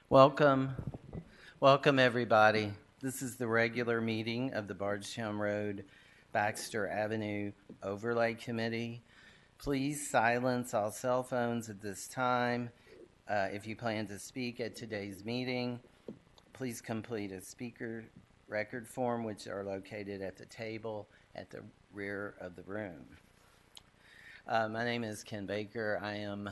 Welcome. Welcome, everybody. This is the regular meeting of the Bardstown Road, Baxter Avenue Overlay Committee. Please silence all cell phones at this time. If you plan to speak at today's meeting, please complete a speaker record form, which are located at the table at the rear of the room. My name is Ken Baker. I am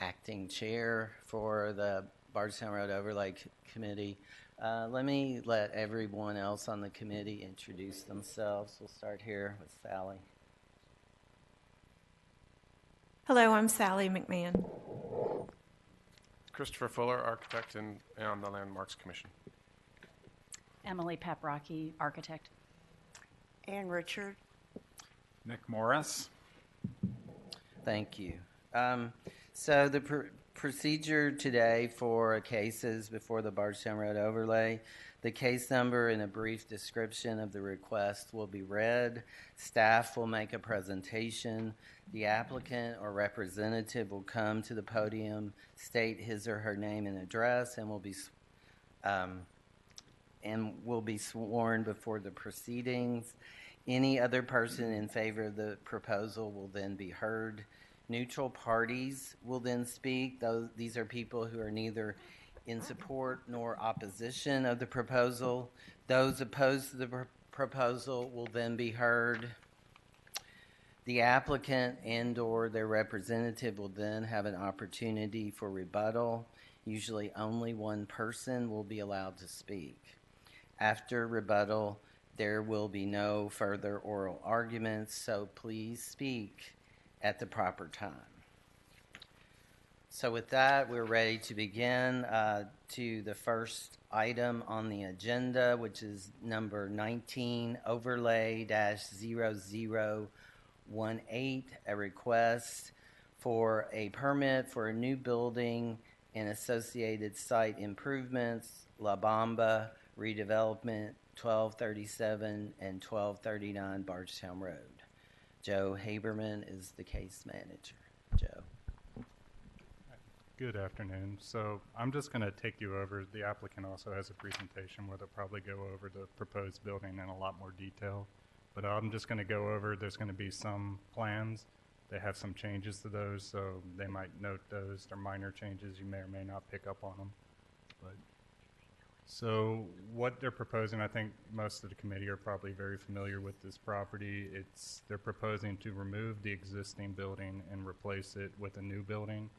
acting chair for the Bardstown Road Overlay Committee. Let everyone else on the committee introduce themselves. We'll start here with Sally. Hello, I'm Sally McMahon. Christopher Fuller, architect and on the Landmarks Commission. Emily Paprocki, architect. Ann Richard. Nick Morris. Thank you. So the procedure today for cases before the Bardstown Road Overlay, the case number and a brief description of the request will be read. Staff will make a presentation. The applicant or representative will come to the podium, state his or her name and address, and will be sworn before the proceedings. Any other person in favor of the proposal will then be heard. Neutral parties will then speak. These are people who are neither in support nor opposition of the proposal. Those opposed to the proposal will then be heard. The applicant and/or their representative will then have an opportunity for rebuttal. Usually only one person will be allowed to speak. After rebuttal, there will be no further oral arguments, so please speak at the proper time. So with that, we're ready to begin to the first item on the agenda, which is number 19, overlay-0018, a request for a permit for a new building and associated site improvements, Bamba Redevelopment, 1237 and 1239 Bardstown Road. Joe Haberman is the case manager. Joe. Good afternoon. So I'm just going to take you over. The applicant also has a presentation where they'll probably go over the proposed building in a lot more detail. But I'm just going to go over, there's going to be some plans. They have some changes to those, so they might note those. They're minor changes. You may or may not pick up on them. So what they're proposing, I think most of the committee are probably very familiar with this property. They're proposing to remove the existing building and replace it with a new building.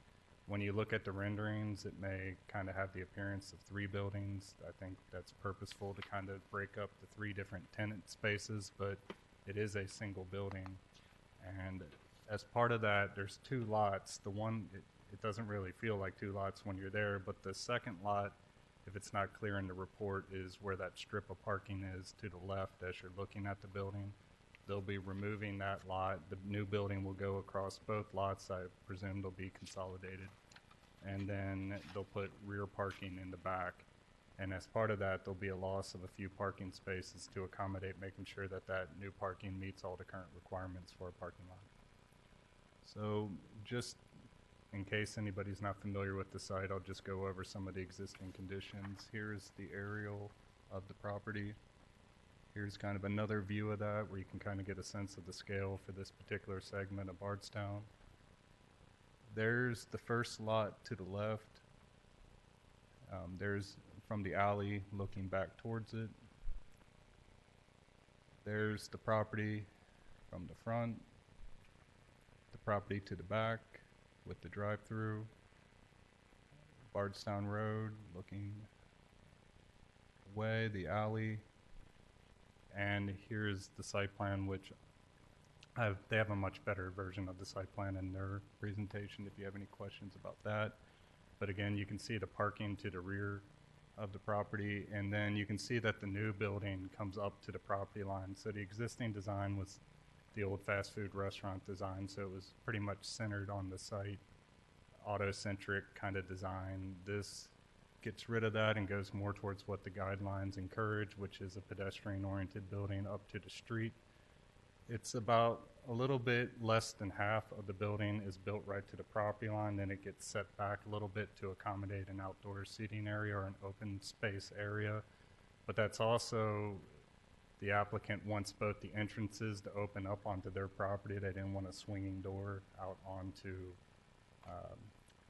When you look at the renderings, it may kind of have the appearance of three buildings. I think that's purposeful to kind of break up the three different tenant spaces, but it is a single building. And as part of that, there's two lots. The one, it doesn't really feel like two lots when you're there, but the second lot, if it's not clear in the report, is where that strip of parking is to the left as you're looking at the building. They'll be removing that lot. The new building will go across both lots. I presume they'll be consolidated. And then they'll put rear parking in the back. And as part of that, there'll be a loss of a few parking spaces to accommodate making sure that that new parking meets all the current requirements for a parking lot. So just in case anybody's not familiar with the site, I'll just go over some of the existing conditions. Here's the aerial of the property. Here's kind of another view of that where you can kind of get a sense of the scale for this particular segment of Bardstown. There's the first lot to the left. There's from the alley looking back towards it. There's the property from the front, the property to the back with the drive-through, Bardstown Road looking away, the alley, and here's the site plan, which they have a much better version of the site plan in their presentation if you have any questions about that. But again, you can see the parking to the rear of the property, and then you can see that the new building comes up to the property line. So the existing design was the old fast food restaurant design, so it was pretty much centered on the site, auto-centric kind of design. This gets rid of that and goes more towards what the guidelines encourage, which is a pedestrian-oriented building up to the street. It's about a little bit less than half of the building is built right to the property line, then it gets set back a little bit to accommodate an outdoor seating area or an open space area. But that's also, the applicant wants both the entrances to open up onto their property. They didn't want a swinging door out onto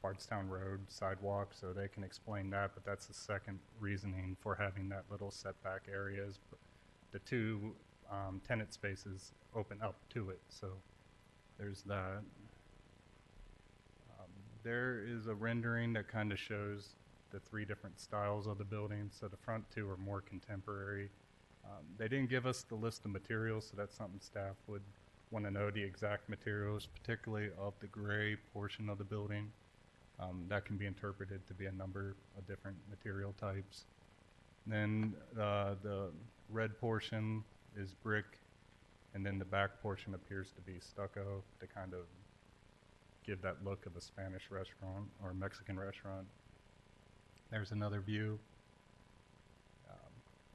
Bardstown Road sidewalk, so they can explain that, but that's the second reasoning for having that little setback areas. The two tenant spaces open up to it, so there's that. There is a rendering that kind of shows the three different styles of the building. So the front two are more contemporary. They didn't give us the list of materials, so that's something staff would want to know, the exact materials, particularly of the gray portion of the building. That can be interpreted to be a number of different material types. Then the red portion is brick, and then the back portion appears to be stucco to kind of give that look of a Spanish restaurant or Mexican restaurant. There's another view.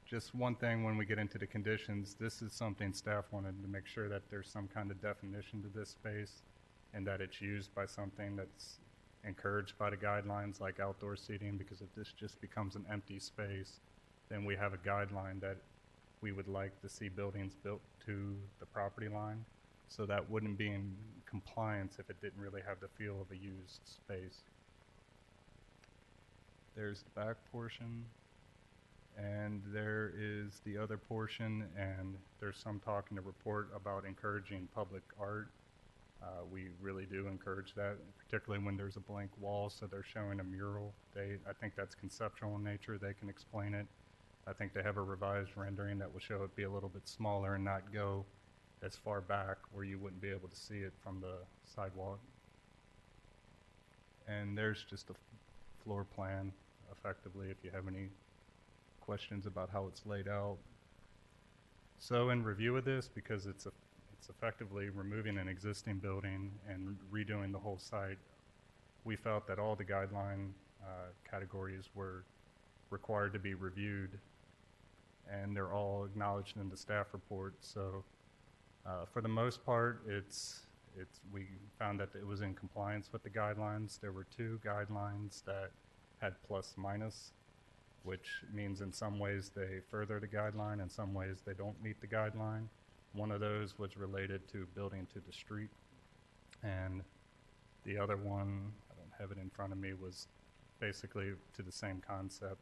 Just one thing when we get into the conditions, this is something staff wanted to make sure that there's some kind of definition to this space and that it's used by something that's encouraged by the guidelines like outdoor seating, because if this just becomes an empty space, then we have a guideline that we would like to see buildings built to the property line. So that wouldn't be in compliance if it didn't really have the feel of a used space. There's the back portion, and there is the other portion, and there's some talk in the report about encouraging public art. We really do encourage that, particularly when there's a blank wall, so they're showing a mural. I think that's conceptual in nature. They can explain it. I think they have a revised rendering that will show it be a little bit smaller and not go as far back where you wouldn't be able to see it from the sidewalk. And there's just a floor plan, effectively, if you have any questions about how it's laid out. So in review of this, because it's effectively removing an existing building and redoing the whole site, we felt that all the guideline categories were required to be reviewed, and they're all acknowledged in the staff report. So for the most part, we found that it was in compliance with the guidelines. There were two guidelines that had plus minus, which means in some ways they further the guideline, in some ways they don't meet the guideline. One of those was related to building to the street, and the other one, I don't have it in front of me, was basically to the same concept.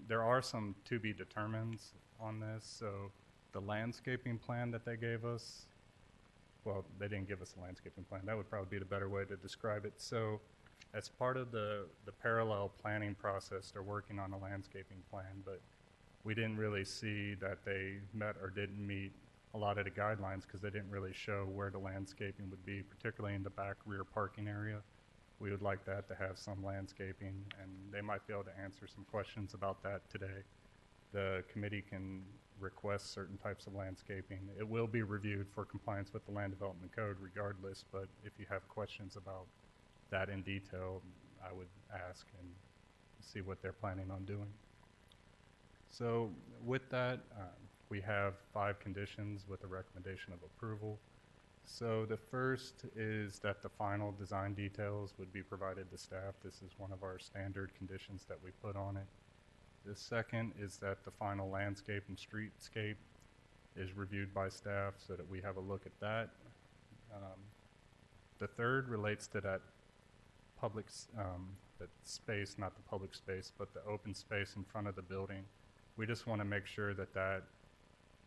There are some to be determines on this. So the landscaping plan that they gave us, well, they didn't give us a landscaping plan. That would probably be the better way to describe it. So as part of the parallel planning process, they're working on a landscaping plan, but we didn't really see that they met or didn't meet a lot of the guidelines because they didn't really show where the landscaping would be, particularly in the back rear parking area. We would like that to have some landscaping, and they might be able to answer some questions about that today. The committee can request certain types of landscaping. It will be reviewed for compliance with the Land Development Code regardless, but if you have questions about that in detail, I would ask and see what they're planning on doing. So with that, we have 5 conditions with a recommendation of approval. So the first is that the final design details would be provided to staff. This is one of our standard conditions that we put on it. The second is that the final landscape and streetscape is reviewed by staff so that we have a look at that. The third relates to that public, that space, not the public space, but the open space in front of the building. We just want to make sure that that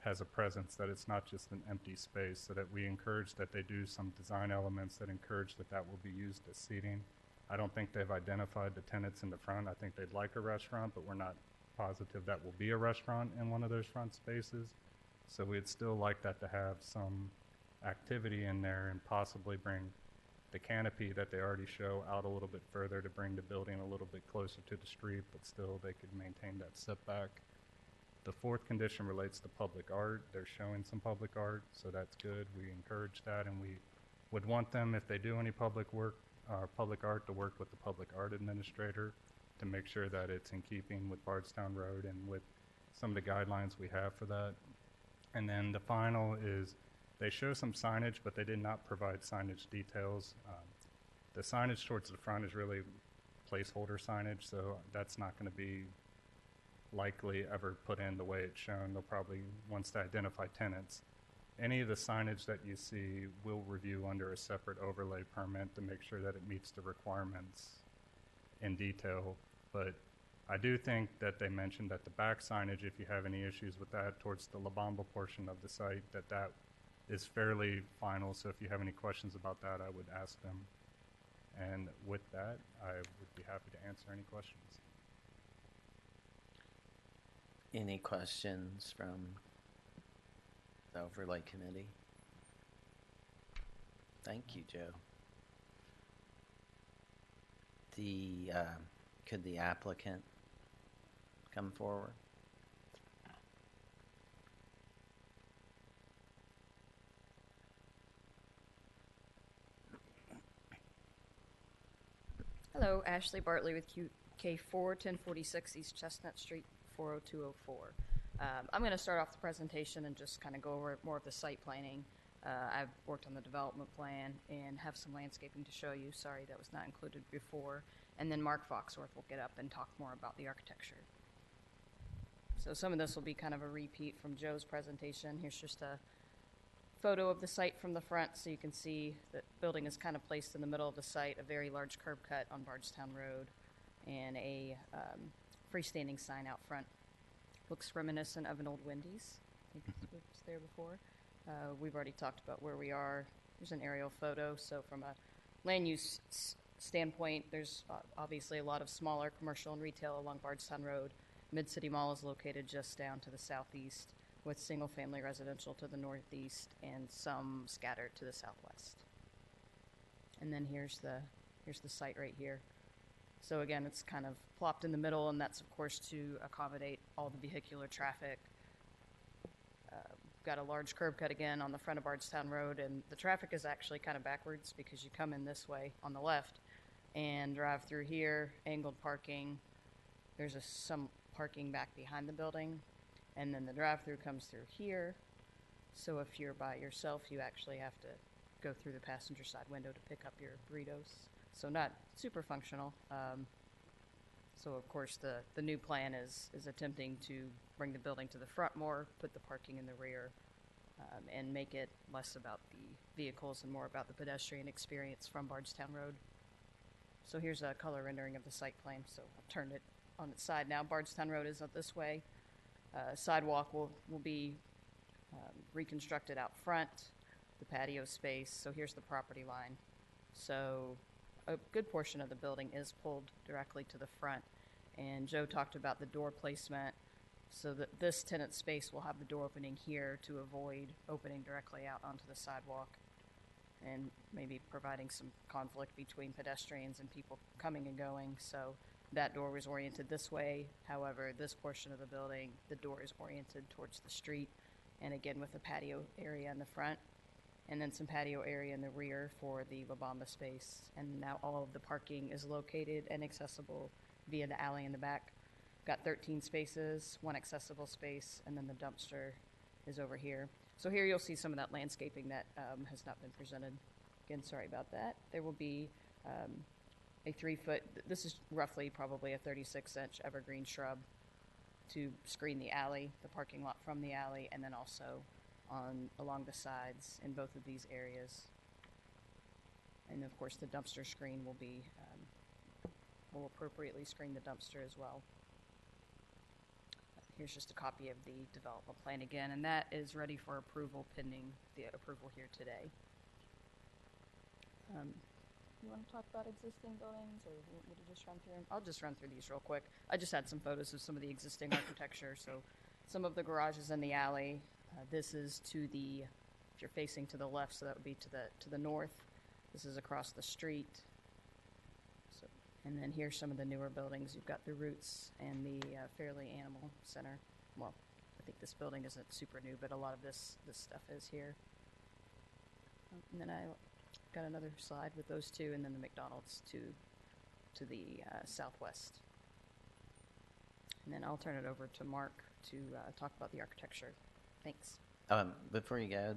has a presence, that it's not just an empty space, so that we encourage that they do some design elements that encourage that that will be used as seating. I don't think they've identified the tenants in the front. I think they'd like a restaurant, but we're not positive that will be a restaurant in one of those front spaces. So we'd still like that to have some activity in there and possibly bring the canopy that they already show out a little bit further to bring the building a little bit closer to the street, but still they could maintain that setback. The fourth condition relates to public art. They're showing some public art, so that's good. We encourage that, and we would want them, if they do any public work, public art, to work with the public art administrator to make sure that it's in keeping with Bardstown Road and with some of the guidelines we have for that. And then the final is They show some signage, but they did not provide signage details. The signage towards the front is really placeholder signage, so that's not going to be likely ever put in the way it's shown. They'll probably, once they identify tenants, any of the signage that you see will review under a separate overlay permit to make sure that it meets the requirements in detail. But I do think that they mentioned that the back signage, if you have any issues with that towards the La Bamba portion of the site, that is fairly final. So if you have any questions about that, I would ask them. And with that, I would be happy to answer any questions. Any questions from the overlay committee? Thank you, Joe. Could the applicant come forward? Hello, Ashley Bartley with QK4, 1046 East Chestnut Street, 40204. I'm going to start off the presentation and just kind of go over more of the site planning. I've worked on the development plan and have some landscaping to show you. Sorry, that was not included before. And then Mark Foxworth will get up and talk more about the architecture. So some of this will be kind of a repeat from Joe's presentation. Here's just a photo of the site from the front, so you can see that building is kind of placed in the middle of the site, a very large curb cut on Bardstown Road, and a freestanding sign out front. Looks reminiscent of an old Wendy's. I think it was there before. We've already talked about where we are. There's an aerial photo. So from a land use standpoint, there's obviously a lot of smaller commercial and retail along Bardstown Road. Mid-City Mall is located just down to the southeast, with single-family residential to the northeast and some scattered to the southwest. And then here's the site right here. So again, it's kind of plopped in the middle, and that's of course to accommodate all the vehicular traffic. Got a large curb cut again on the front of Bardstown Road, and the traffic is actually kind of backwards because you come in this way on the left and drive through here, angled parking. There's some parking back behind the building, and then the drive-through comes through here. So if you're by yourself, you actually have to go through the passenger side window to pick up your burritos. So not super functional. So of course the new plan is attempting to bring the building to the front more, put the parking in the rear, and make it less about the vehicles and more about the pedestrian experience from Bardstown Road. So here's a color rendering of the site plan. So I've turned it on its side now. Bardstown Road is up this way. Sidewalk will be reconstructed out front, the patio space. So here's the property line. So a good portion of the building is pulled directly to the front. And Joe talked about the door placement, so that this tenant space will have the door opening here to avoid opening directly out onto the sidewalk, and maybe providing some conflict between pedestrians and people coming and going. So that door was oriented this way. However, this portion of the building, the door is oriented towards the street, and again with a patio area in the front, and then some patio area in the rear for the La Bamba space. And now all of the parking is located and accessible via the alley in the back. Got 13 spaces, one accessible space, and then the dumpster is over here. So here you'll see some of that landscaping that has not been presented. Again, sorry about that. There will be a 3-foot, this is roughly probably a 36-inch evergreen shrub to screen the alley, the parking lot from the alley, and then also along the sides in both of these areas. And of course the dumpster screen will appropriately screen the dumpster as well. Here's just a copy of the development plan again, and that is ready for approval pending the approval here today. You want to talk about existing buildings, or you want me to just run through them? I'll just run through these real quick. I just had some photos of some of the existing architecture. So some of the garages in the alley. This is to the, if you're facing to the left, so that would be to the north. This is across the street. So, and then here's some of the newer buildings. You've got the Roots and the Fairleigh Animal Center. Well, I think this building isn't super new, but a lot of this stuff is here. And then I got another slide with those two, and then the McDonald's to the southwest. And then I'll turn it over to Mark to talk about the architecture. Thanks. Before you go,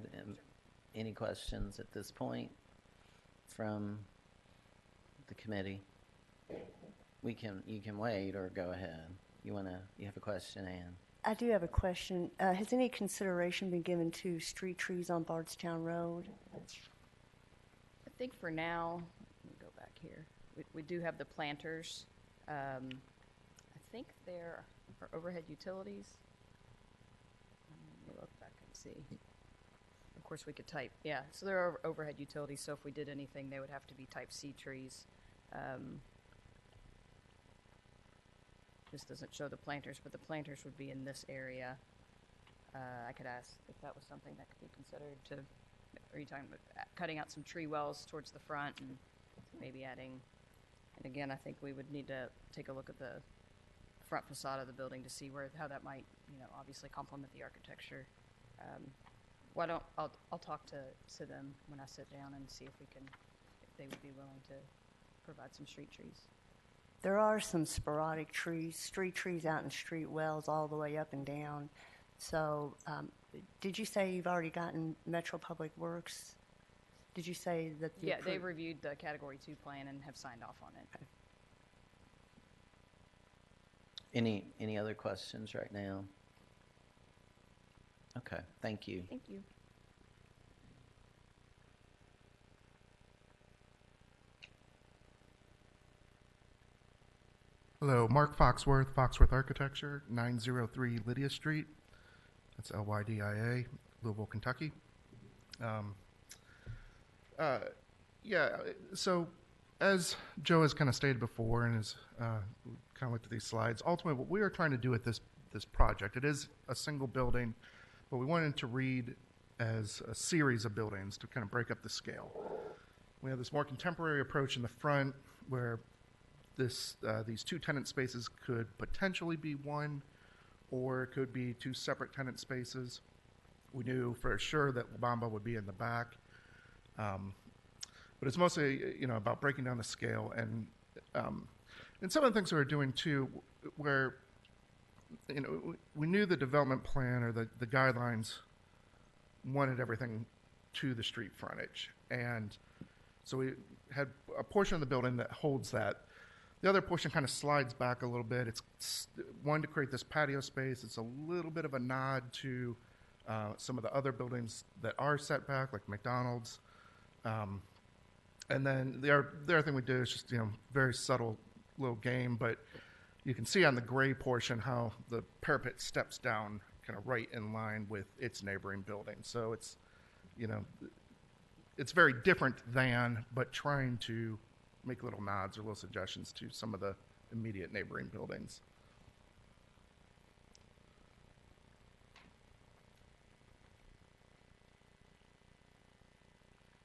any questions at this point from the committee? You can wait or go ahead. You have a question, Ann? I do have a question. Has any consideration been given to street trees on Bardstown Road? I think for now, let me go back here. We do have the planters. I think there are overhead utilities. Let me look back and see. Of course, we could type. Yeah, so there are overhead utilities. So if we did anything, they would have to be type C trees. This doesn't show the planters, but the planters would be in this area. I could ask if that was something that could be considered to, are you talking about cutting out some tree wells towards the front and maybe adding, and again, I think we would need to take a look at the front facade of the building to see how that might, obviously complement the architecture. I'll talk to them when I sit down and see if they would be willing to provide some street trees. There are some sporadic trees, street trees out in street wells all the way up and down. So did you say you've already gotten Metro Public Works? Did you say that? Yeah, they've reviewed the Category 2 plan and have signed off on it. Okay. Any other questions right now? Okay, thank you. Thank you. Hello, Mark Foxworth, Foxworth Architecture, 903 Lydia Street. That's Lydia, Louisville, Kentucky. So as Joe has kind of stated before and has kind of looked at these slides, ultimately what we are trying to do with this project, it is a single building, but we wanted to read as a series of buildings to kind of break up the scale. We have this more contemporary approach in the front where these two tenant spaces could potentially be one, or it could be two separate tenant spaces. We knew for sure that Bamba would be in the back, but it's mostly about breaking down the scale and some of the things we're doing too, where we knew the development plan or the guidelines wanted everything to the street frontage, and so we had a portion of the building that holds that. The other portion kind of slides back a little bit. It's one to create this patio space. It's a little bit of a nod to some of the other buildings that are set back, like McDonald's. And then the other thing we do is just very subtle little game, but you can see on the gray portion how the parapet steps down kind of right in line with its neighboring building. So it's it's very different than, but trying to make little nods or little suggestions to some of the immediate neighboring buildings.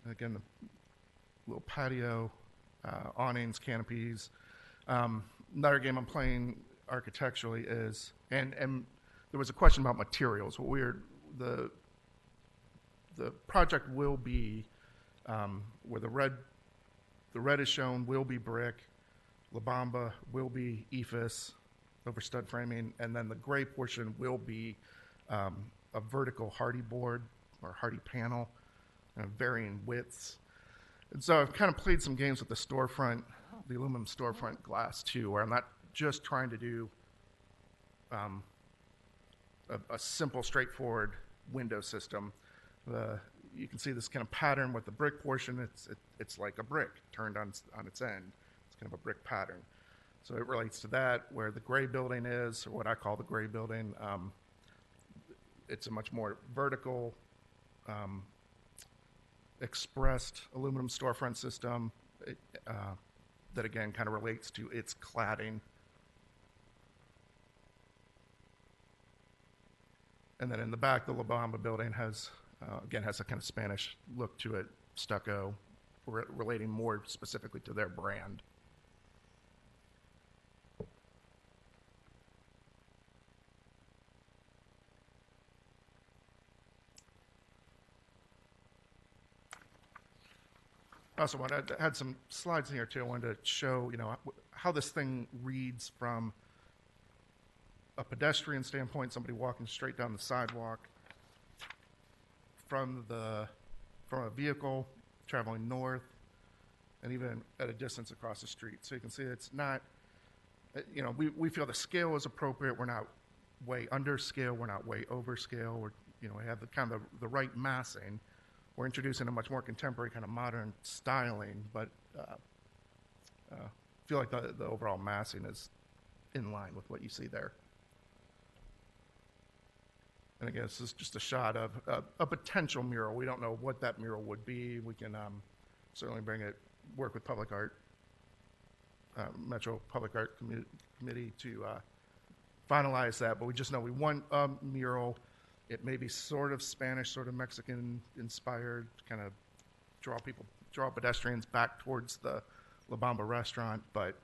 And again, the little patio, awnings, canopies. Another game I'm playing architecturally is, and there was a question about materials. The project will be where the red is shown will be brick, La Bamba will be ephes over stud framing, and then the gray portion will be a vertical hardy board or hardy panel, varying widths. And so I've kind of played some games with the storefront, the aluminum storefront glass too, where I'm not just trying to do a simple, straightforward window system. You can see this kind of pattern with the brick portion. It's like a brick turned on its end. It's kind of a brick pattern. So it relates to that. Where the gray building is, or what I call the gray building, it's a much more vertical, expressed aluminum storefront system that again kind of relates to its cladding. And then in the back, the La Bamba building has a kind of Spanish look to it, stucco, relating more specifically to their brand. Also, I had some slides in here too. I wanted to show, how this thing reads from a pedestrian standpoint, somebody walking straight down the sidewalk, from from a vehicle traveling north, and even at a distance across the street. So you can see it's not, we feel the scale is appropriate. We're not way under scale. We're not way over scale. We have the kind of the right massing. We're introducing a much more contemporary kind of modern styling, but feel like the overall massing is in line with what you see there. And again, this is just a shot of a potential mural. We don't know what that mural would be. We can certainly work with Public Art, Metro Public Art Committee to finalize that. But we just know we want a mural. It may be sort of Spanish, sort of Mexican inspired, kind of draw pedestrians back towards the La Bamba restaurant, but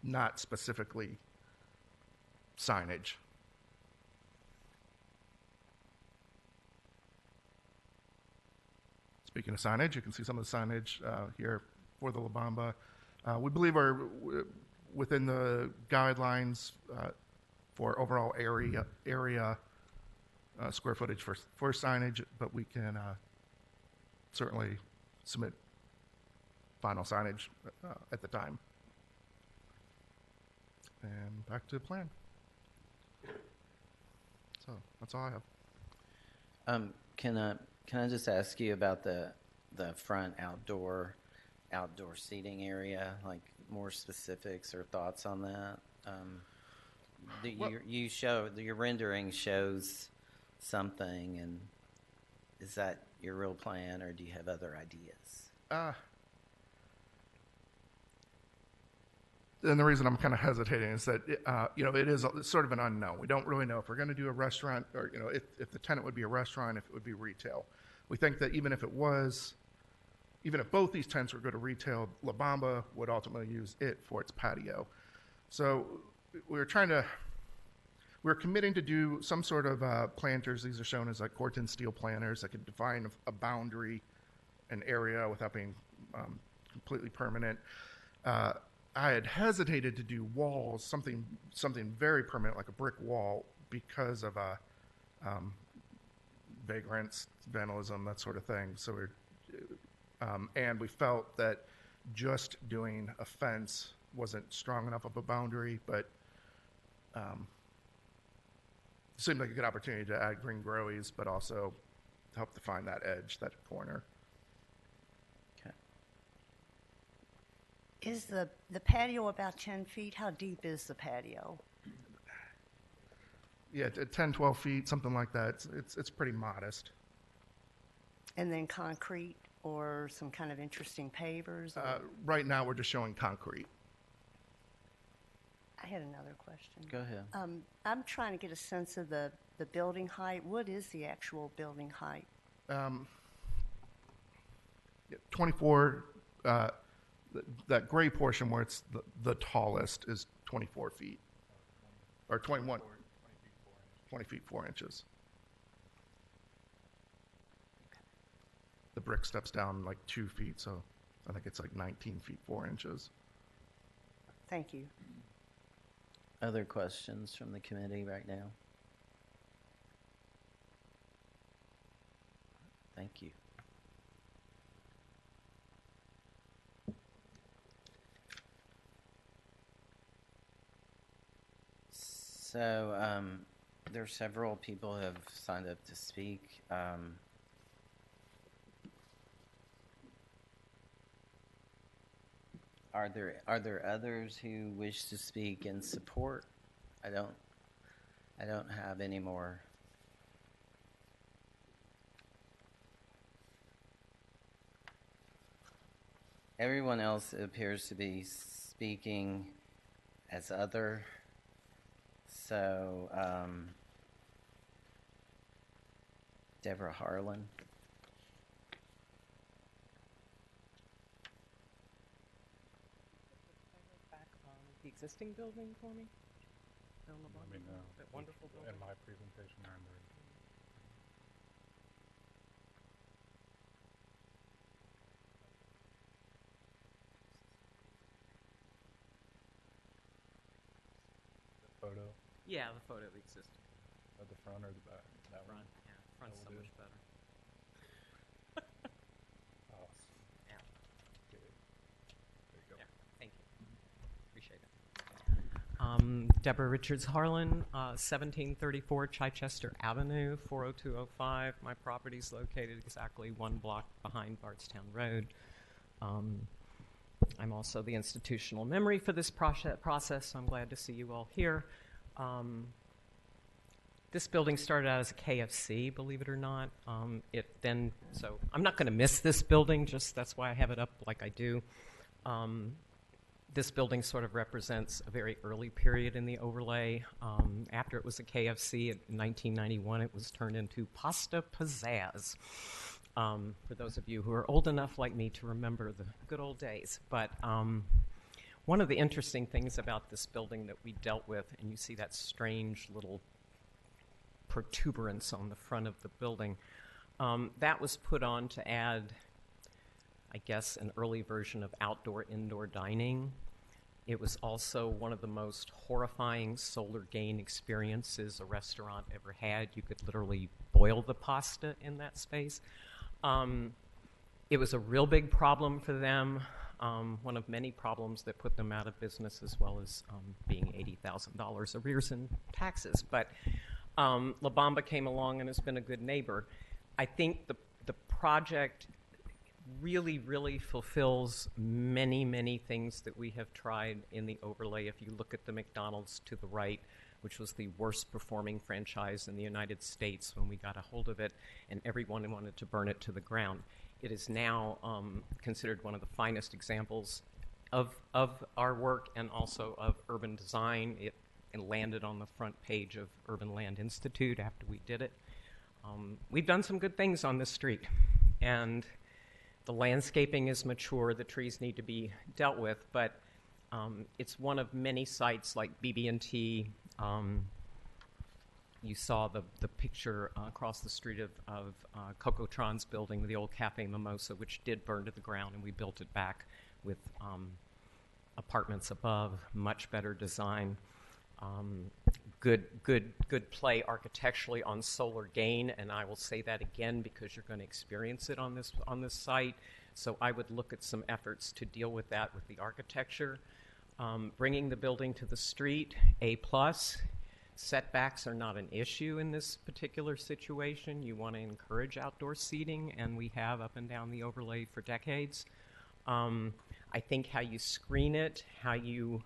not specifically signage. Speaking of signage, you can see some of the signage here for the La Bamba. We believe are within the guidelines for overall area square footage for signage, but we can certainly submit final signage at the time. And back to the plan. So that's all I have. Can I just ask you about the front outdoor seating area, like more specifics or thoughts on that? Your rendering shows something, and is that your real plan, or do you have other ideas? And the reason I'm kind of hesitating is that it is sort of an unknown. We don't really know if we're going to do a restaurant, or if the tenant would be a restaurant, if it would be retail. We think that even if both these tenants were going to retail, La Bamba would ultimately use it for its patio. So we're committing to do some sort of planters. These are shown as like Corten steel planters that could define a boundary, an area without being completely permanent. I had hesitated to do walls, something very permanent, like a brick wall, because of vagrants, vandalism, that sort of thing. So and we felt that just doing a fence wasn't strong enough of a boundary, but seemed like a good opportunity to add green growies, but also help define that edge, that corner. Okay. Is the patio about 10 feet? How deep is the patio? Yeah, 10, 12 feet, something like that. It's pretty modest. And then concrete or some kind of interesting pavers? Right now, we're just showing concrete. I had another question. Go ahead. I'm trying to get a sense of the building height. What is the actual building height? 24, that gray portion where it's the tallest is 24 feet. Or 21. 20 feet 4 inches. The brick steps down like 2 feet, so I think it's like 19 feet 4 inches. Thank you. Other questions from the committee right now? Thank you. So there are several people who have signed up to speak. Are there others who wish to speak in support? I don't have any more. Everyone else appears to be speaking as other. So, Debra Harlan. Back on the existing building for me? Let me know. That wonderful building. In my presentation or in the photo Yeah, the photo of the existing. of the front or the back? That one? Front, yeah. Front's That so will much do. better. Debra Richards Harlan, 1734 Chichester Avenue, 40205. My property's located exactly 1 block behind Bardstown Road. I'm also the institutional memory for this process, so I'm glad to see you all here. This building started out as a KFC, believe it or not. So I'm not going to miss this building, just that's why I have it up like I do. This building sort of represents a very early period in the overlay. After it was a KFC in 1991, it was turned into Pasta Pizzazz. For those of you who are old enough like me to remember the good old days. But one of the interesting things about this building that we dealt with, and you see that strange little protuberance on the front of the building, that was put on to add, I guess, an early version of outdoor-indoor dining. It was also one of the most horrifying solar gain experiences a restaurant ever had. You could literally boil the pasta in that space. It was a real big problem for them, one of many problems that put them out of business, as well as being $80,000 arrears in taxes. But La Bamba came along and has been a good neighbor. I think the project really, really fulfills many, many things that we have tried in the overlay. If you look at the McDonald's to the right, which was the worst performing franchise in the United States when we got a hold of it, and everyone wanted to burn it to the ground. It is now considered one of the finest examples of our work and also of urban design. It landed on the front page of Urban Land Institute after we did it. We've done some good things on this street, and the landscaping is mature. The trees need to be dealt with, but it's one of many sites like BB&T. You saw the picture across the street of Cocotron's building, the old Cafe Mimosa, which did burn to the ground, and we built it back with apartments above, much better design. Good play architecturally on solar gain, and I will say that again because you're going to experience it on this site. So I would look at some efforts to deal with that with the architecture. Bringing the building to the street, A+. Setbacks are not an issue in this particular situation. You want to encourage outdoor seating, and we have up and down the overlay for decades. I think how you screen it, how you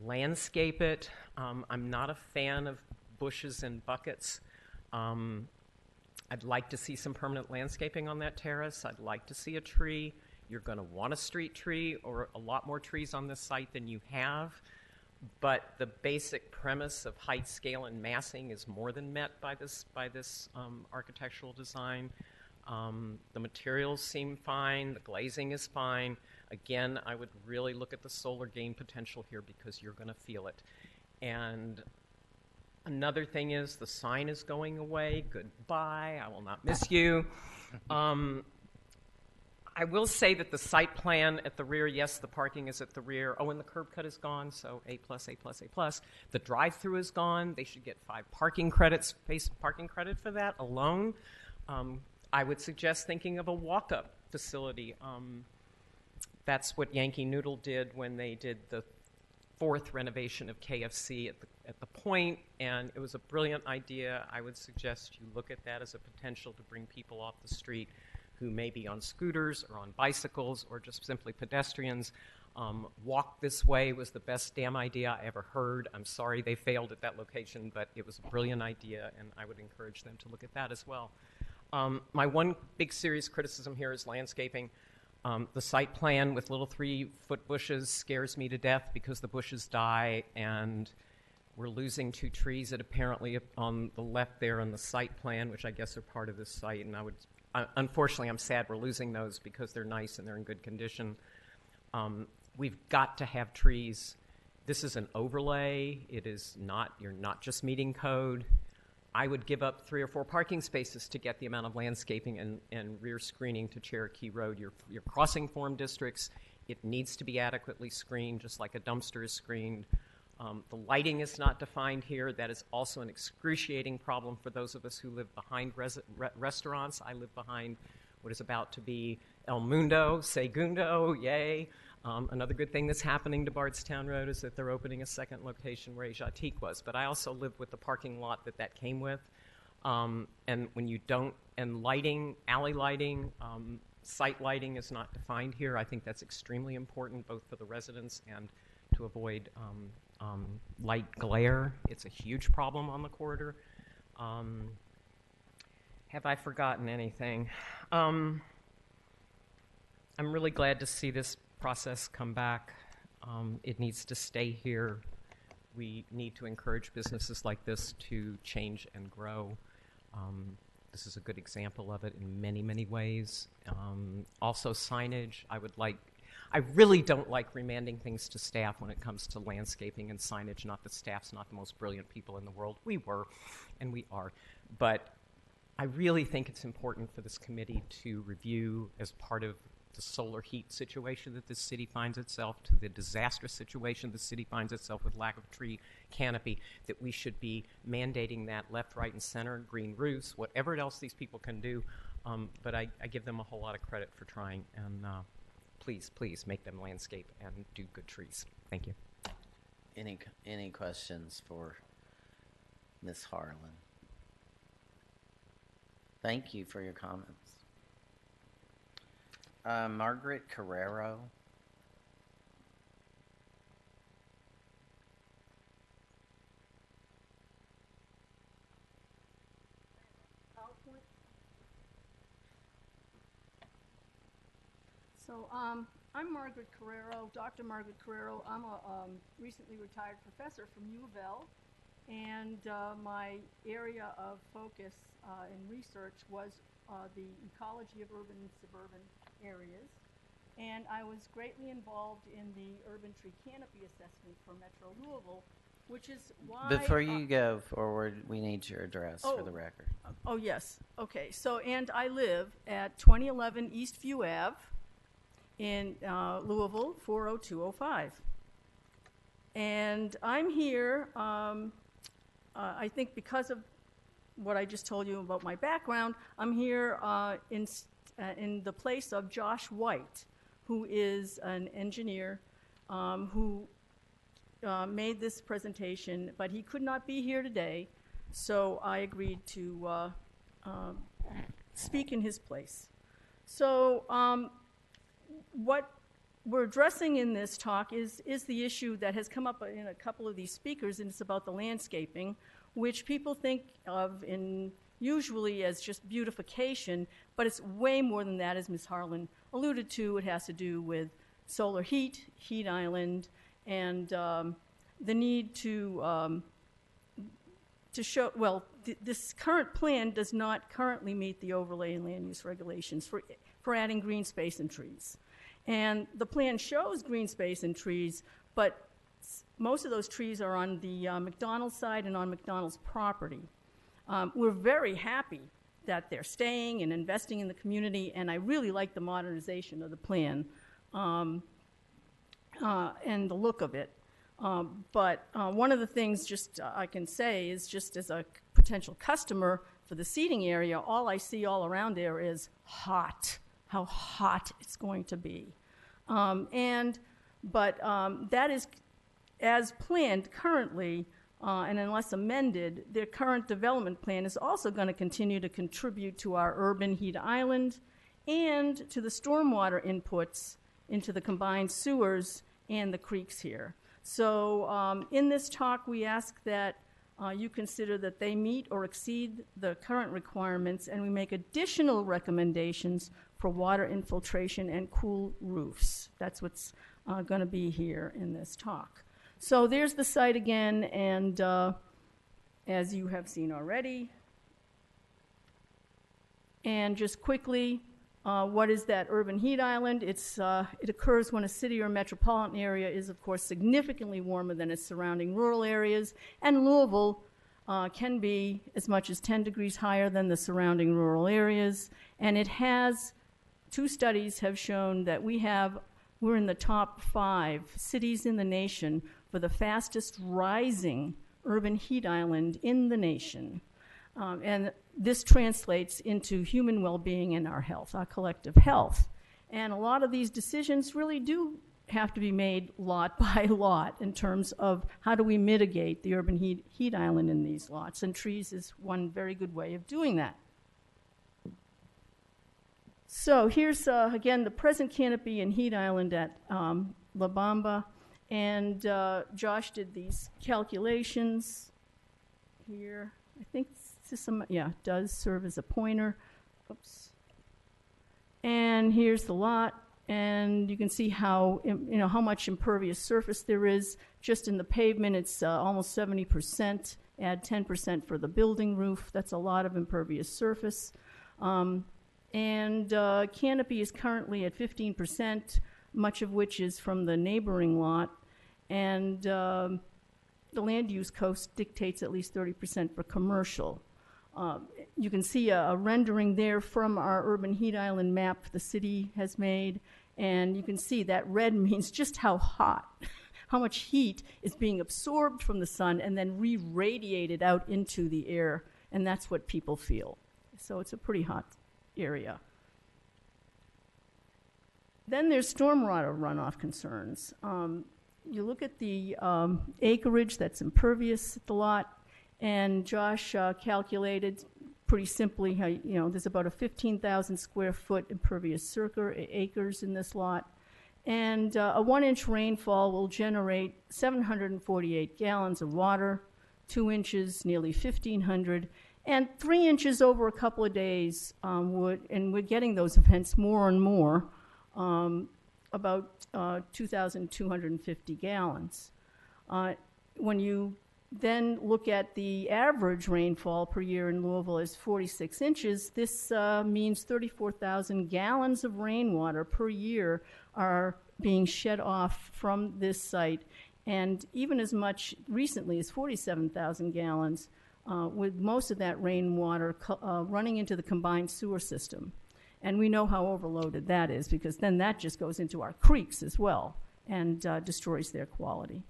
landscape it. I'm not a fan of bushes and buckets. I'd like to see some permanent landscaping on that terrace. I'd like to see a tree. You're going to want a street tree or a lot more trees on this site than you have. But the basic premise of height, scale, and massing is more than met by this architectural design. The materials seem fine. The glazing is fine. Again, I would really look at the solar gain potential here because you're going to feel it. And another thing is the sign is going away. Goodbye. I will not miss you. I will say that the site plan at the rear, yes, the parking is at the rear. Oh, and the curb cut is gone, so A+, A+, A+. The drive-through is gone. They should get 5 parking credits, base parking credit for that alone. I would suggest thinking of a walk-up facility. That's what Yankee Noodle did when they did the 4th renovation of KFC at the Point, and it was a brilliant idea. I would suggest you look at that as a potential to bring people off the street who may be on scooters or on bicycles or just simply pedestrians. Walk this way was the best damn idea I ever heard. I'm sorry they failed at that location, but it was a brilliant idea, and I would encourage them to look at that as well. My one big serious criticism here is landscaping. The site plan with little 3-foot bushes scares me to death because the bushes die, and we're losing 2 trees that apparently on the left there on the site plan, which I guess are part of this site, and unfortunately, I'm sad we're losing those because they're nice and they're in good condition. We've got to have trees. This is an overlay. It is not, you're not just meeting code. I would give up 3 or 4 parking spaces to get the amount of landscaping and rear screening to Cherokee Road. Your crossing form districts, it needs to be adequately screened, just like a dumpster is screened. The lighting is not defined here. That is also an excruciating problem for those of us who live behind restaurants. I live behind what is about to be El Mundo, Segundo, yay. Another good thing that's happening to Bardstown Road is that they're opening a second location where Asiatique was. But I also live with the parking lot that came with. And when you don't, and lighting, alley lighting, site lighting is not defined here. I think that's extremely important, both for the residents and to avoid light glare. It's a huge problem on the corridor. Have I forgotten anything? I'm really glad to see this process come back. It needs to stay here. We need to encourage businesses like this to change and grow. This is a good example of it in many, many ways. Also signage, I really don't like remanding things to staff when it comes to landscaping and signage. Not that staff's not the most brilliant people in the world. We were, and we are. But I really think it's important for this committee to review, as part of the solar heat situation that this city finds itself, to the disastrous situation the city finds itself with lack of tree canopy, that we should be mandating that left, right, and center, green roofs, whatever else these people can do. But I give them a whole lot of credit for trying, and please make them landscape and do good trees. Thank you. Any questions for Ms. Harlan? Thank you for your comments. Margaret Carreiro. So I'm Margaret Carreiro, Dr. Margaret Carreiro. I'm a recently retired professor from U of L, and my area of focus in research was the ecology of urban and suburban areas. And I was greatly involved in the urban tree canopy assessment for Metro Louisville, which is why... Before you go forward, we need your address for the record. Oh, yes. Okay. So, and I live at 2011 Eastview Ave in Louisville, 40205. And I'm here, I think because of what I just told you about my background, I'm here in the place of Josh White, who is an engineer who made this presentation, but he could not be here today, so I agreed to speak in his place. So what we're addressing in this talk is the issue that has come up in a couple of these speakers, and it's about the landscaping, which people think of usually as just beautification, but it's way more than that, as Ms. Harlan alluded to. It has to do with solar heat island, and the need to show, well, this current plan does not currently meet the overlay and land use regulations for adding green space and trees. And the plan shows green space and trees, but most of those trees are on the McDonald's side and on McDonald's property. We're very happy that they're staying and investing in the community, and I really like the modernization of the plan and the look of it. But one of the things I can say is, just as a potential customer for the seating area, all I see all around there is hot, how hot it's going to be. But that is as planned currently, and unless amended, their current development plan is also going to continue to contribute to our urban heat island and to the stormwater inputs into the combined sewers and the creeks here. So in this talk, we ask that you consider that they meet or exceed the current requirements, and we make additional recommendations for water infiltration and cool roofs. That's what's going to be here in this talk. So there's the site again, and as you have seen already. And just quickly, what is that urban heat island? It occurs when a city or metropolitan area is, of course, significantly warmer than its surrounding rural areas, and Louisville can be as much as 10 degrees higher than the surrounding rural areas. And it has, 2 studies have shown that we're in the top 5 cities in the nation for the fastest rising urban heat island in the nation. And this translates into human well-being and our health, our collective health. And a lot of these decisions really do have to be made lot by lot in terms of how do we mitigate the urban heat island in these lots, and trees is one very good way of doing that. So here's, again, the present canopy and heat island at La Bamba, and Josh did these calculations here. I think this, does serve as a pointer. Oops. And here's the lot, and you can see how, how much impervious surface there is. Just in the pavement, it's almost 70%. Add 10% for the building roof. That's a lot of impervious surface. And canopy is currently at 15%, much of which is from the neighboring lot. And the land use coast dictates at least 30% for commercial. You can see a rendering there from our urban heat island map the city has made. And you can see that red means just how hot, how much heat is being absorbed from the sun and then re-radiated out into the air. And that's what people feel. So it's a pretty hot area. Then there's stormwater runoff concerns. You look at the acreage that's impervious at the lot, and Josh calculated pretty simply how, there's about a 15,000 square foot impervious acres in this lot, and a 1-inch rainfall will generate 748 gallons of water, 2 inches, nearly 1,500, and 3 inches over a couple of days and we're getting those events more and more, about 2,250 gallons. When you then look at the average rainfall per year in Louisville is 46 inches, this means 34,000 gallons of rainwater per year are being shed off from this site, and even as much recently as 47,000 gallons, with most of that rainwater running into the combined sewer system. And we know how overloaded that is, because then that just goes into our creeks as well and destroys their quality.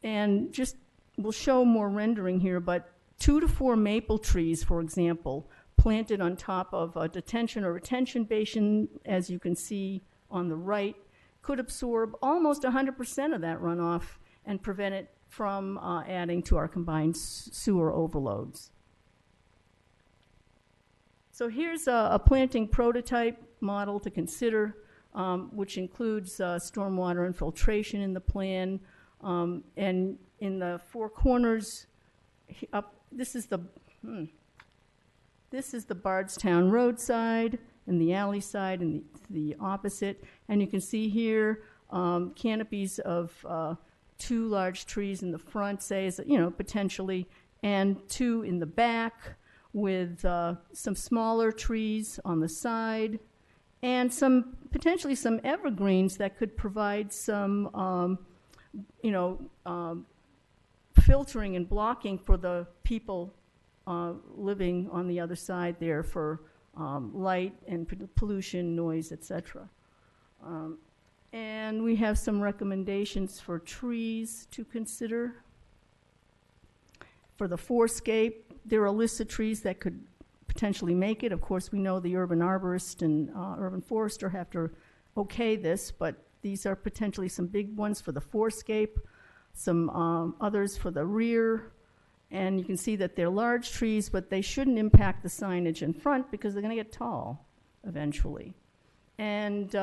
And just, we'll show more rendering here, but 2 to 4 maple trees, for example, planted on top of a detention or retention basin, as you can see on the right, could absorb almost 100% of that runoff and prevent it from adding to our combined sewer overloads. So here's a planting prototype model to consider, which includes stormwater infiltration in the plan. And in the 4 corners, this is the Bardstown Road side, and the alley side, and the opposite. And you can see here canopies of 2 large trees in the front, say, potentially, and 2 in the back, with some smaller trees on the side, and potentially some evergreens that could provide some, filtering and blocking for the people living on the other side there for light and pollution, noise, etc. And we have some recommendations for trees to consider. For the forescape, there are a list of trees that could potentially make it. Of course, we know the urban arborist and urban forester have to okay this, but these are potentially some big ones for the forescape, some others for the rear, and you can see that they're large trees, but they shouldn't impact the signage in front because they're going to get tall eventually. And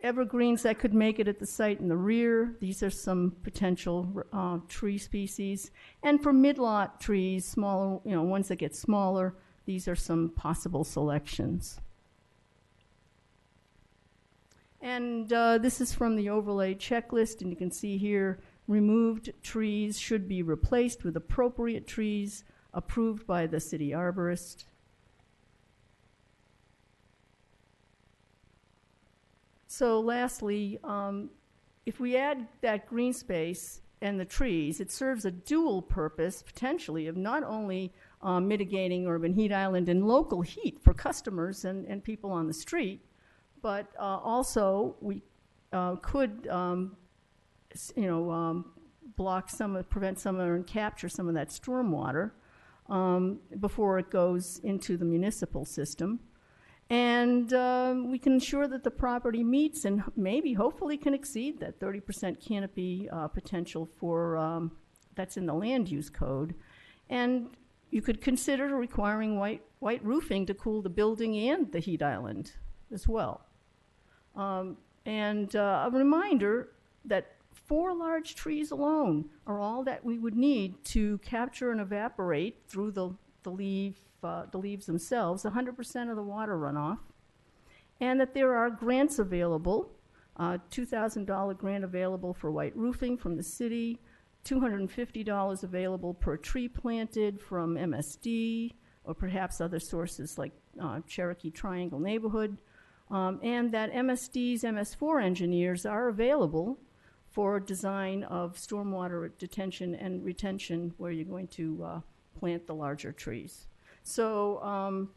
evergreens that could make it at the site in the rear, these are some potential tree species. And for mid-lot trees, smaller, ones that get smaller, these are some possible selections. And this is from the overlay checklist, and you can see here, removed trees should be replaced with appropriate trees approved by the city arborist. So lastly, if we add that green space and the trees, it serves a dual purpose, potentially, of not only mitigating urban heat island and local heat for customers and people on the street, but also we could, block prevent some and capture some of that storm water before it goes into the municipal system. And we can ensure that the property meets and maybe, hopefully, can exceed that 30% canopy potential for that's in the land use code. And you could consider requiring white roofing to cool the building and the heat island as well. And a reminder that 4 large trees alone are all that we would need to capture and evaporate through the leaves themselves 100% of the water runoff, and that there are grants available, $2,000 grant available for white roofing from the city, $250 available per tree planted from MSD, or perhaps other sources like Cherokee Triangle Neighborhood, and that MSD's MS4 engineers are available for design of stormwater detention and retention where you're going to plant the larger trees. So,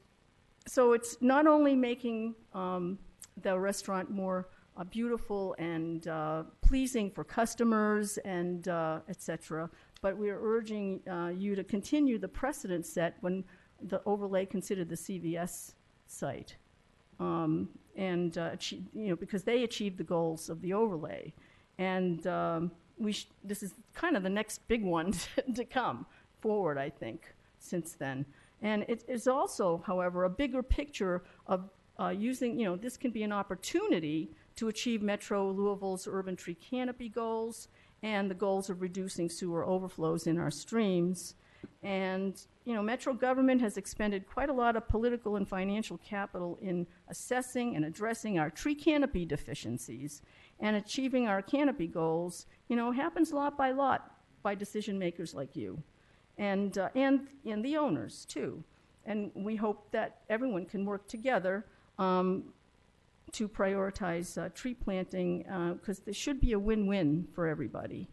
so it's not only making the restaurant more beautiful and pleasing for customers and et cetera, but we are urging you to continue the precedent set when the overlay considered the CVS site, and because they achieved the goals of the overlay, and this is kind of the next big one to come forward, I think, since then. And it is also, however, a bigger picture of using, this can be an opportunity to achieve Metro Louisville's urban tree canopy goals and the goals of reducing sewer overflows in our streams. And, Metro government has expended quite a lot of political and financial capital in assessing and addressing our tree canopy deficiencies, and achieving our canopy goals, happens lot by decision makers like you. And the owners, too. And we hope that everyone can work together to prioritize tree planting, because there should be a win-win for everybody,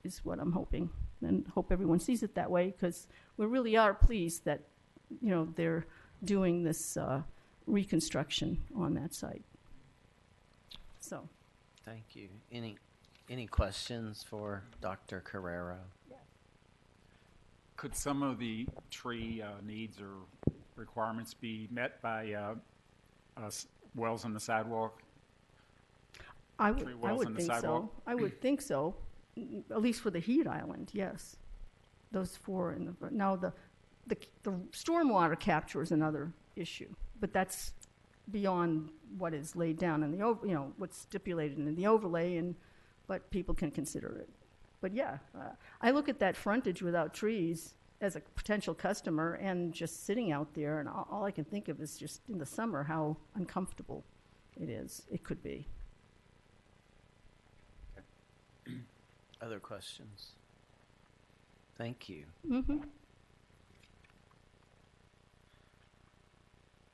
is what I'm hoping. And hope everyone sees it that way, because we really are pleased that, they're doing this reconstruction on that site. So. Thank you. Any questions for Dr. Carreiro? Could some of the tree needs or requirements be met by wells on the sidewalk? I would think so. I would think so, at least for the heat island, yes. Those 4 in the now the stormwater capture is another issue, but that's beyond what is laid down in the what's stipulated in the overlay, but people can consider it. But yeah, I look at that frontage without trees as a potential customer and just sitting out there, and all I can think of is just in the summer how uncomfortable it could be. Other questions? Thank you. Mm-hmm.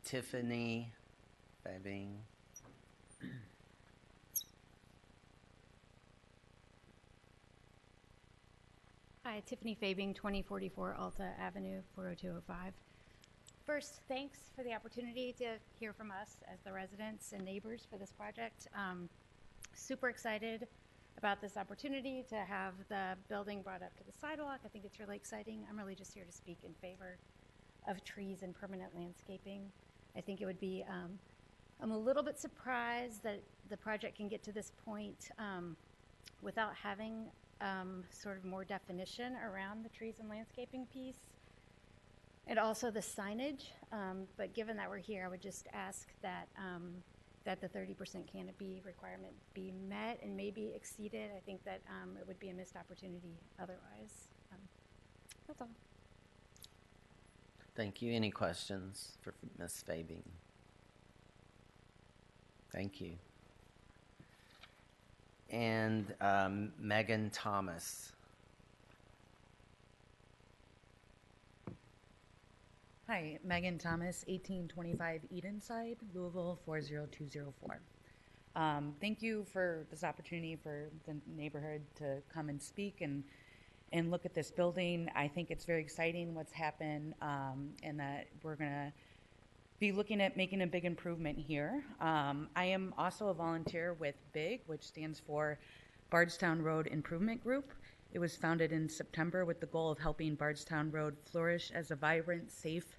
Tiffany Fabing. Hi, Tiffany Fabing, 2044 Alta Avenue, 40205. First, thanks for the opportunity to hear from us as the residents and neighbors for this project. Super excited about this opportunity to have the building brought up to the sidewalk. I think it's really exciting. I'm really just here to speak in favor of trees and permanent landscaping. I think it would be, I'm a little bit surprised that the project can get to this point without having sort of more definition around the trees and landscaping piece, and also the signage. But given that we're here, I would just ask that that the 30% canopy requirement be met and maybe exceeded. I think that it would be a missed opportunity otherwise. That's all. Thank you. Any questions for Ms. Fabing? Thank you. And Meaghan Thomas. Hi, Meaghan Thomas, 1825 Edenside, Louisville 40204. Thank you for this opportunity for the neighborhood to come and speak and look at this building. I think it's very exciting what's happened, and that we're going to be looking at making a big improvement here. I am also a volunteer with B.I.G, which stands for Bardstown Road Improvement Group. It was founded in September with the goal of helping Bardstown Road flourish as a vibrant, safe,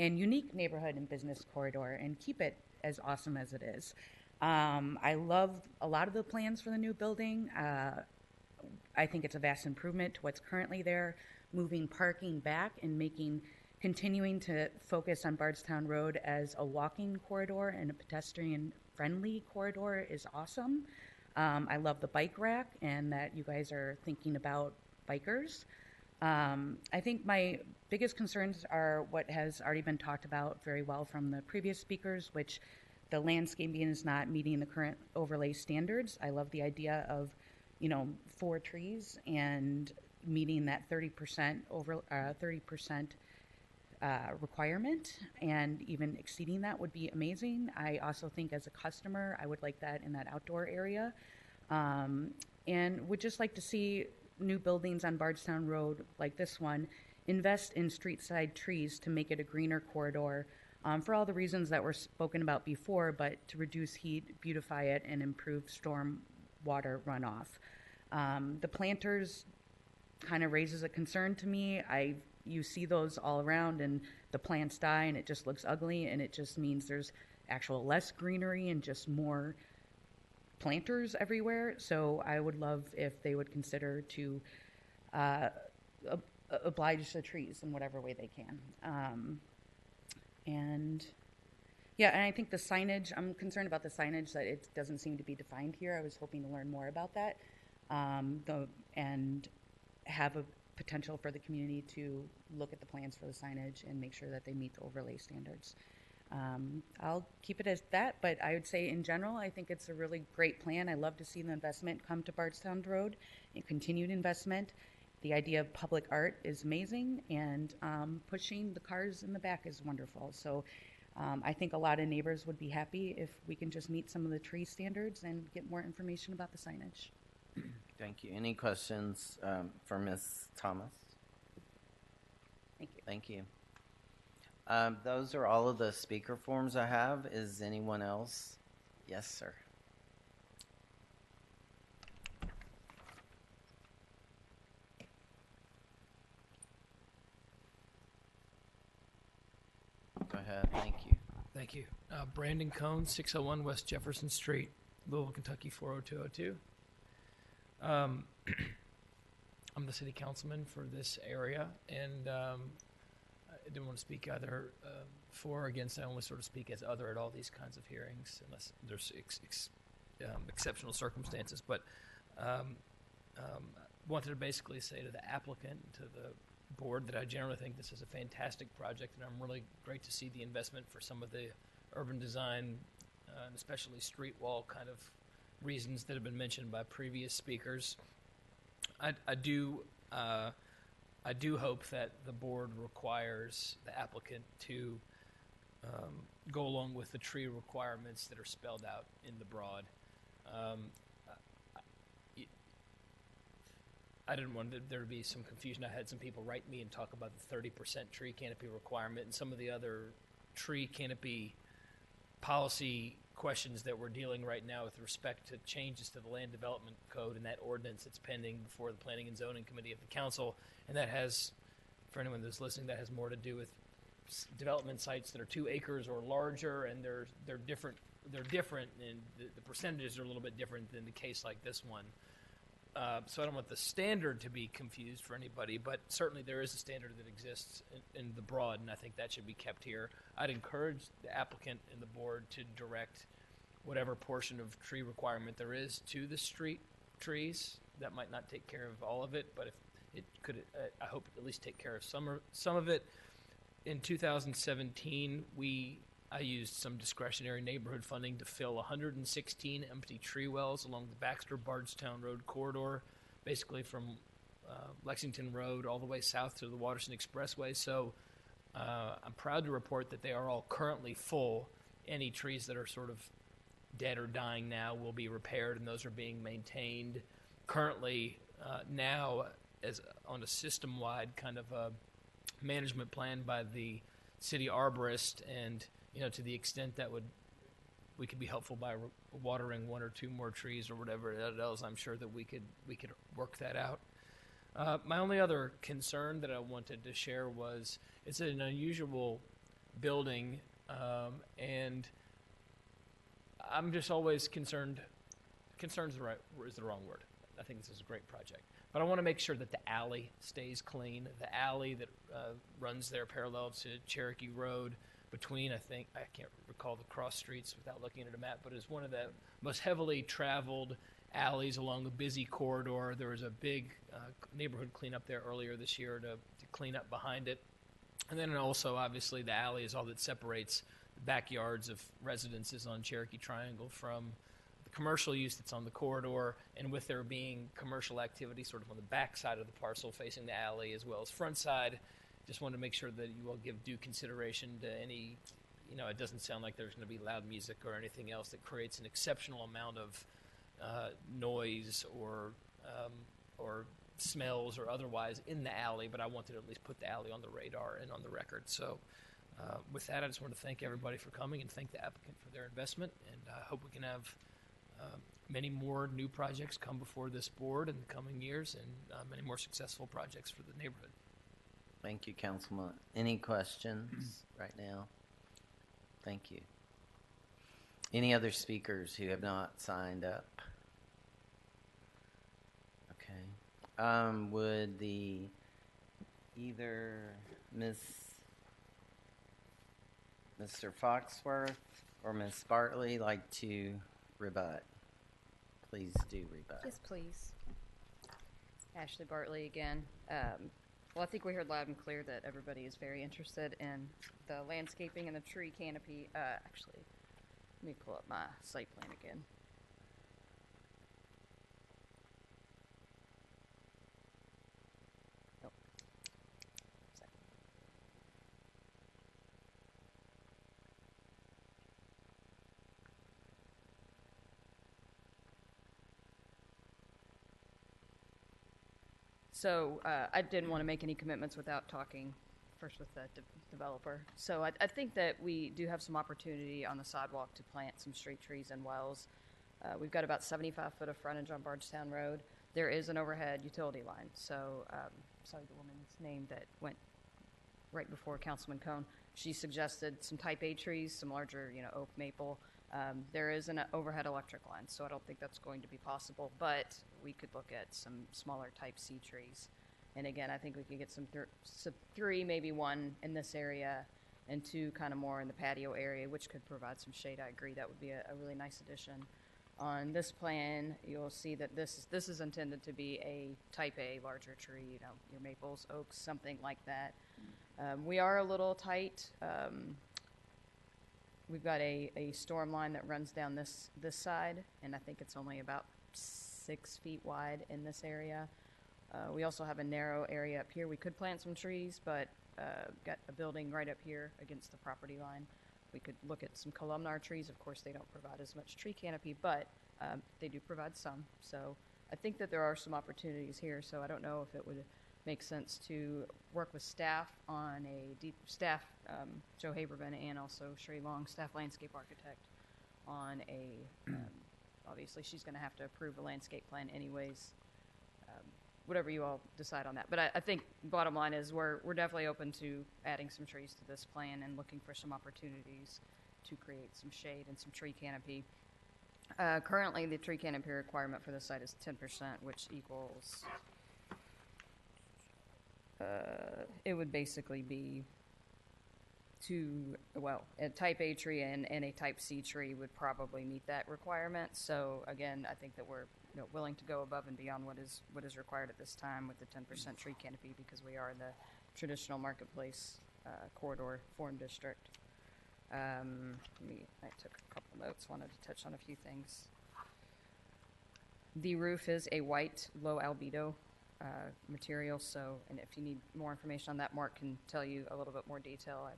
and unique neighborhood and business corridor and keep it as awesome as it is. I love a lot of the plans for the new building. I think it's a vast improvement to what's currently there, moving parking back and continuing to focus on Bardstown Road as a walking corridor and a pedestrian-friendly corridor is awesome. I love the bike rack and that you guys are thinking about bikers. I think my biggest concerns are what has already been talked about very well from the previous speakers, which the landscaping is not meeting the current overlay standards. I love the idea of, 4 trees and meeting that 30% requirement, and even exceeding that would be amazing. I also think as a customer, I would like that in that outdoor area, and would just like to see new buildings on Bardstown Road like this one invest in street side trees to make it a greener corridor, for all the reasons that were spoken about before, but to reduce heat, beautify it, and improve storm water runoff. The planters kind of raises a concern to me. You see those all around, and the plants die, and it just looks ugly, and it just means there's actual less greenery and just more planters everywhere. So I would love if they would consider to oblige the trees in whatever way they can. And I think the signage, I'm concerned about the signage, that it doesn't seem to be defined here. I was hoping to learn more about that, and have a potential for the community to look at the plans for the signage and make sure that they meet the overlay standards. I'll keep it as that, but I would say in general, I think it's a really great plan. I love to see the investment come to Bardstown Road and continued investment. The idea of public art is amazing, and pushing the cars in the back is wonderful. So I think a lot of neighbors would be happy if we can just meet some of the tree standards and get more information about the signage. Thank you. Any questions for Ms. Thomas? Thank you. Thank you. Those are all of the speaker forms I have. Is anyone else? Yes, sir. Go ahead. Thank you. Thank you. Brandon Coan, 601 West Jefferson Street, Louisville, Kentucky, 40202. I'm the city councilman for this area, and I didn't want to speak either for or against. I only sort of speak as other at all these kinds of hearings, unless there's exceptional circumstances. But wanted to basically say to the applicant, to the board, that I generally think this is a fantastic project, and I'm really great to see the investment for some of the urban design, and especially street wall kind of reasons that have been mentioned by previous speakers. I do hope that the board requires the applicant to go along with the tree requirements that are spelled out in the broad. I didn't want there to be some confusion. I had some people write me and talk about the 30% tree canopy requirement and some of the other tree canopy policy questions that we're dealing right now with respect to changes to the land development code and that ordinance that's pending before the Planning and Zoning Committee of the Council. And that has, for anyone that's listening, that has more to do with development sites that are 2 acres or larger, and they're different. They're different, and the percentages are a little bit different than the case like this one. So I don't want the standard to be confused for anybody, but certainly there is a standard that exists in the broad, and I think that should be kept here. I'd encourage the applicant and the board to direct whatever portion of tree requirement there is to the street trees. That might not take care of all of it, but if it could, I hope at least take care of some of it. In 2017, I used some discretionary neighborhood funding to fill 116 empty tree wells along the Baxter Bardstown Road corridor, basically from Lexington Road all the way south to the Waterston Expressway. So I'm proud to report that they are all currently full. Any trees that are sort of dead or dying now will be repaired, and those are being maintained currently now as on a system-wide kind of a management plan by the city arborist, and to the extent that we could be helpful by watering 1 or 2 more trees or whatever else, I'm sure that we could work that out. My only other concern that I wanted to share was it's an unusual building, and I'm just always concerned. Concerned is the wrong word. I think this is a great project, but I want to make sure that the alley stays clean. The alley that runs there parallel to Cherokee Road between, I can't recall the cross streets without looking at a map, but it's one of the most heavily traveled alleys along a busy corridor. There was a big neighborhood cleanup there earlier this year to clean up behind it. And then also, obviously, the alley is all that separates the backyards of residences on Cherokee Triangle from the commercial use that's on the corridor. And with there being commercial activity sort of on the back side of the parcel facing the alley as well as front side, just wanted to make sure that you all give due consideration to any, it doesn't sound like there's going to be loud music or anything else that creates an exceptional amount of noise or smells or otherwise in the alley, but I wanted to at least put the alley on the radar and on the record. So with that, I just want to thank everybody for coming and thank the applicant for their investment, and I hope we can have many more new projects come before this board in the coming years and many more successful projects for the neighborhood. Thank you, Councilman. Any questions right now? Thank you. Any other speakers who have not signed up? Okay. Would either Mr. Foxworth or Ms. Bartley like to rebut? Please do rebut. Yes, please. Ashley Bartley again. Well, I think we heard loud and clear that everybody is very interested in the landscaping and the tree canopy. Actually, let me pull up my site plan again. Nope. So I didn't want to make any commitments without talking first with the developer. So I think that we do have some opportunity on the sidewalk to plant some street trees and wells. We've got about 75 foot of frontage on Bardstown Road. There is an overhead utility line. So, sorry, the woman's name that went right before Councilman Coan. She suggested some type A trees, some larger, oak, maple. There is an overhead electric line, so I don't think that's going to be possible, but we could look at some smaller type C trees. And again, I think we could get some three, maybe one in this area, and two kind of more in the patio area, which could provide some shade. I agree, that would be a really nice addition. On this plan, you'll see that this is intended to be a type A larger tree, your maples, oaks, something like that. We are a little tight. We've got a storm line that runs down this side, and I think it's only about 6 feet wide in this area. We also have a narrow area up here. We could plant some trees, but got a building right up here against the property line. We could look at some columnar trees. Of course, they don't provide as much tree canopy, but they do provide some. So I think that there are some opportunities here. So I don't know if it would make sense to work with staff on Joe Haberman and also Sherry Long, staff landscape architect, on obviously she's going to have to approve a landscape plan anyways, whatever you all decide on that. But I think bottom line is we're definitely open to adding some trees to this plan and looking for some opportunities to create some shade and some tree canopy. Currently, the tree canopy requirement for the site is 10%, which equals it would basically be a type A tree and a type C tree would probably meet that requirement. So again, I think that we're willing to go above and beyond what is required at this time with the 10% tree canopy, because we are in the traditional marketplace corridor form district. I took a couple notes, wanted to touch on a few things. The roof is a white, low albedo material, and if you need more information on that, Mark can tell you a little bit more detail. I'm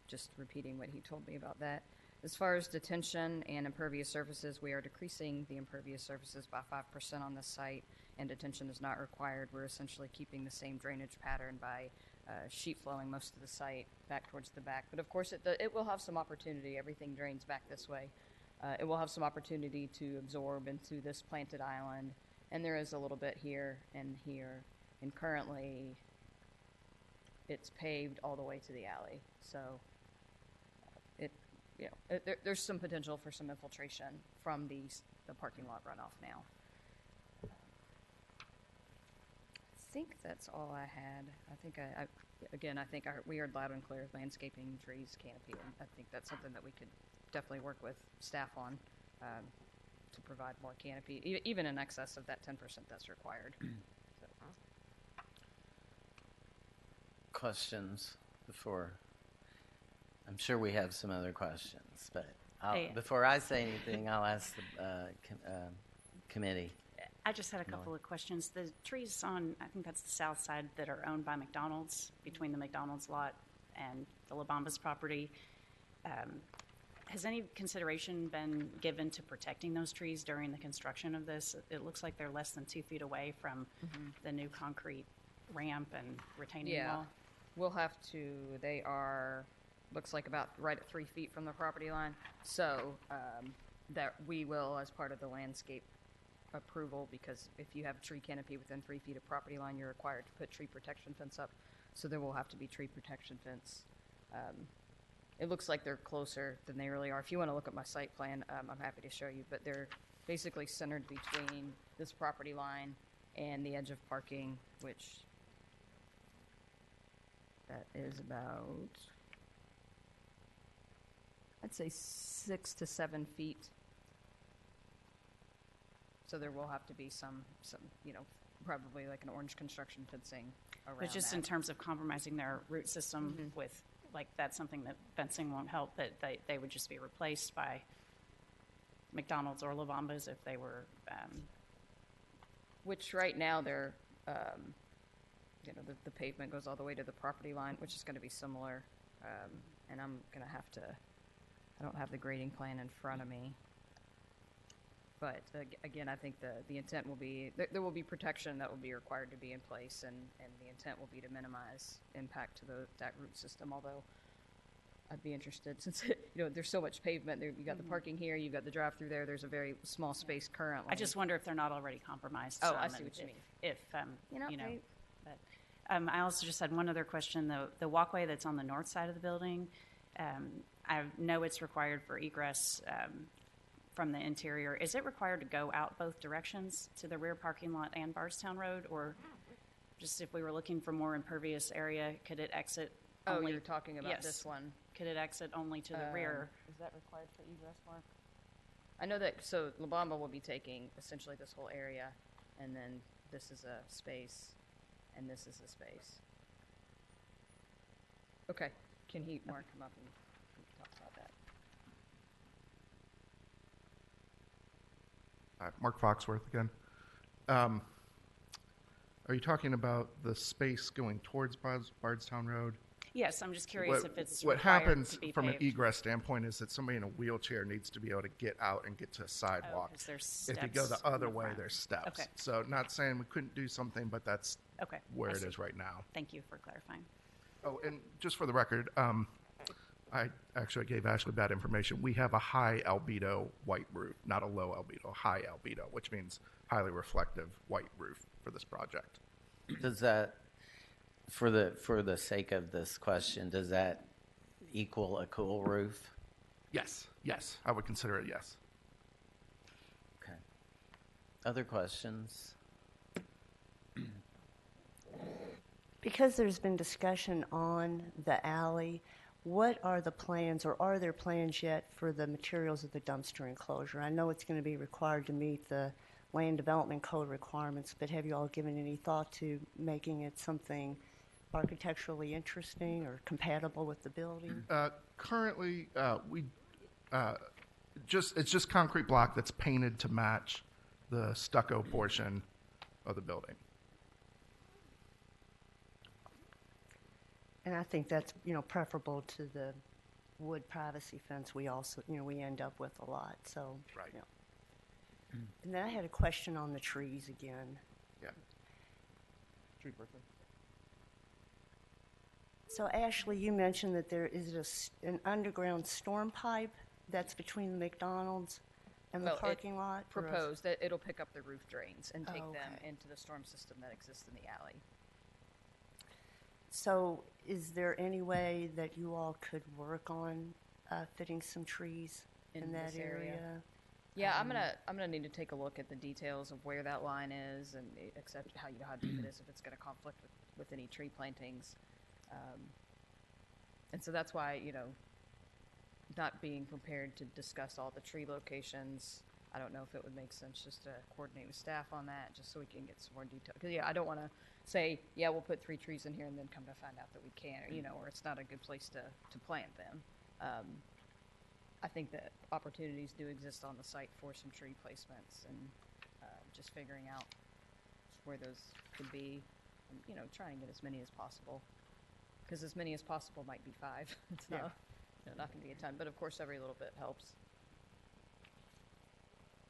just repeating what he told me about that. As far as detention and impervious surfaces, we are decreasing the impervious surfaces by 5% on this site, and detention is not required. We're essentially keeping the same drainage pattern by sheet flowing most of the site back towards the back. But of course, it will have some opportunity. Everything drains back this way. It will have some opportunity to absorb into this planted island, and there is a little bit here and here. And currently, it's paved all the way to the alley. So there's some potential for some infiltration from the parking lot runoff now. I think that's all I had. I think we heard loud and clear, landscaping, trees, canopy, and I think that's something that we could definitely work with staff on to provide more canopy, even in excess of that 10% that's required. So. Questions before? I'm sure we have some other questions, but Hey. before I say anything, I'll ask the committee. I just had a couple of questions. The trees on, I think that's the south side, that are owned by McDonald's, between the McDonald's lot and the La Bamba's property, has any consideration been given to protecting those trees during the construction of this? It looks like they're less than 2 feet away from the new concrete ramp and retaining wall. We'll have to, they are, looks like about right at 3 feet from the property line. So that we will, as part of the landscape approval, because if you have a tree canopy within 3 feet of property line, you're required to put tree protection fence up. So there will have to be tree protection fence. It looks like they're closer than they really are. If you want to look at my site plan, I'm happy to show you, but they're basically centered between this property line and the edge of parking, which that is about, I'd say 6 to 7 feet. So there will have to be some, probably like an orange construction fencing around But just that. in terms of compromising their root system with, like, that's something that fencing won't help, that they would just be replaced by McDonald's or La Bamba's if they were... Which right now they're, the pavement goes all the way to the property line, which is going to be similar. And I'm going to have to, I don't have the grading plan in front of me. But again, I think the intent will be, there will be protection that will be required to be in place, and the intent will be to minimize impact to that root system, although I'd be interested, since there's so much pavement, you got the parking here, you've got the drive-through there, there's a very small space currently. I just wonder if they're not already compromised. Oh, I see what you mean. But I also just had one other question. The walkway that's on the north side of the building, I know it's required for egress from the interior. Is it required to go out both directions to the rear parking lot and Bardstown Road, or just if we were looking for more impervious area, could it exit only? Oh, you're talking about Yes. this one. Could it exit only to the rear? Is that required for egress, Mark? I know that, so La Bamba will be taking essentially this whole area, and then this is a space, and this is a space. Okay, can Mark come up and talk about that? Mark Foxworth again. Are you talking about the space going towards Bardstown Road? Yes, I'm just curious if it's what required happens to be from an paved. egress standpoint is that somebody in a wheelchair needs to be able to get out and get to a sidewalk. 'cause there's If you go the steps in other the way, front. there's steps. Okay. So not saying we couldn't do something, but that's Okay, where I it see. is right now. Thank you for clarifying. Oh, and just for the record, I actually gave Ashley bad information. We have a high albedo white roof, not a low albedo, high albedo, which means highly reflective white roof for this project. Does that, for the sake of this question, does that equal a cool roof? Yes, I would consider it yes. Okay. Other questions? Because there's been discussion on the alley, what are the plans, or are there plans yet for the materials of the dumpster enclosure? I know it's going to be required to meet the land development code requirements, but have you all given any thought to making it something architecturally interesting or compatible with the building? Currently, it's just concrete block that's painted to match the stucco portion of the building. And I think that's, preferable to the wood privacy fence we also, we end up with a lot, so. Right. And then I had a question on the trees again. Yeah. Tree person. So Ashley, you mentioned that there is an underground storm pipe that's between the McDonald's and the parking lot? or a- Proposed that it'll pick up the roof drains and take Oh, them okay. into the storm system that exists in the alley. So is there any way that you all could work on fitting some trees in that this area. area. Yeah, I'm gonna need to take a look at the details of where that line is, and accept how how deep it is, if it's gonna conflict with any tree plantings, and so that's why not being prepared to discuss all the tree locations. I don't know if it would make sense just to coordinate with staff on that, just so we can get some more detail. Because I don't want to say we'll put 3 trees in here and then come to find out that we can't, or it's not a good place to plant them. I think that opportunities do exist on the site for some tree placements, and just figuring out where those could be, and trying to get as many as possible. Because as many as possible might be 5. It's not going to be a ton, but of course every little bit helps.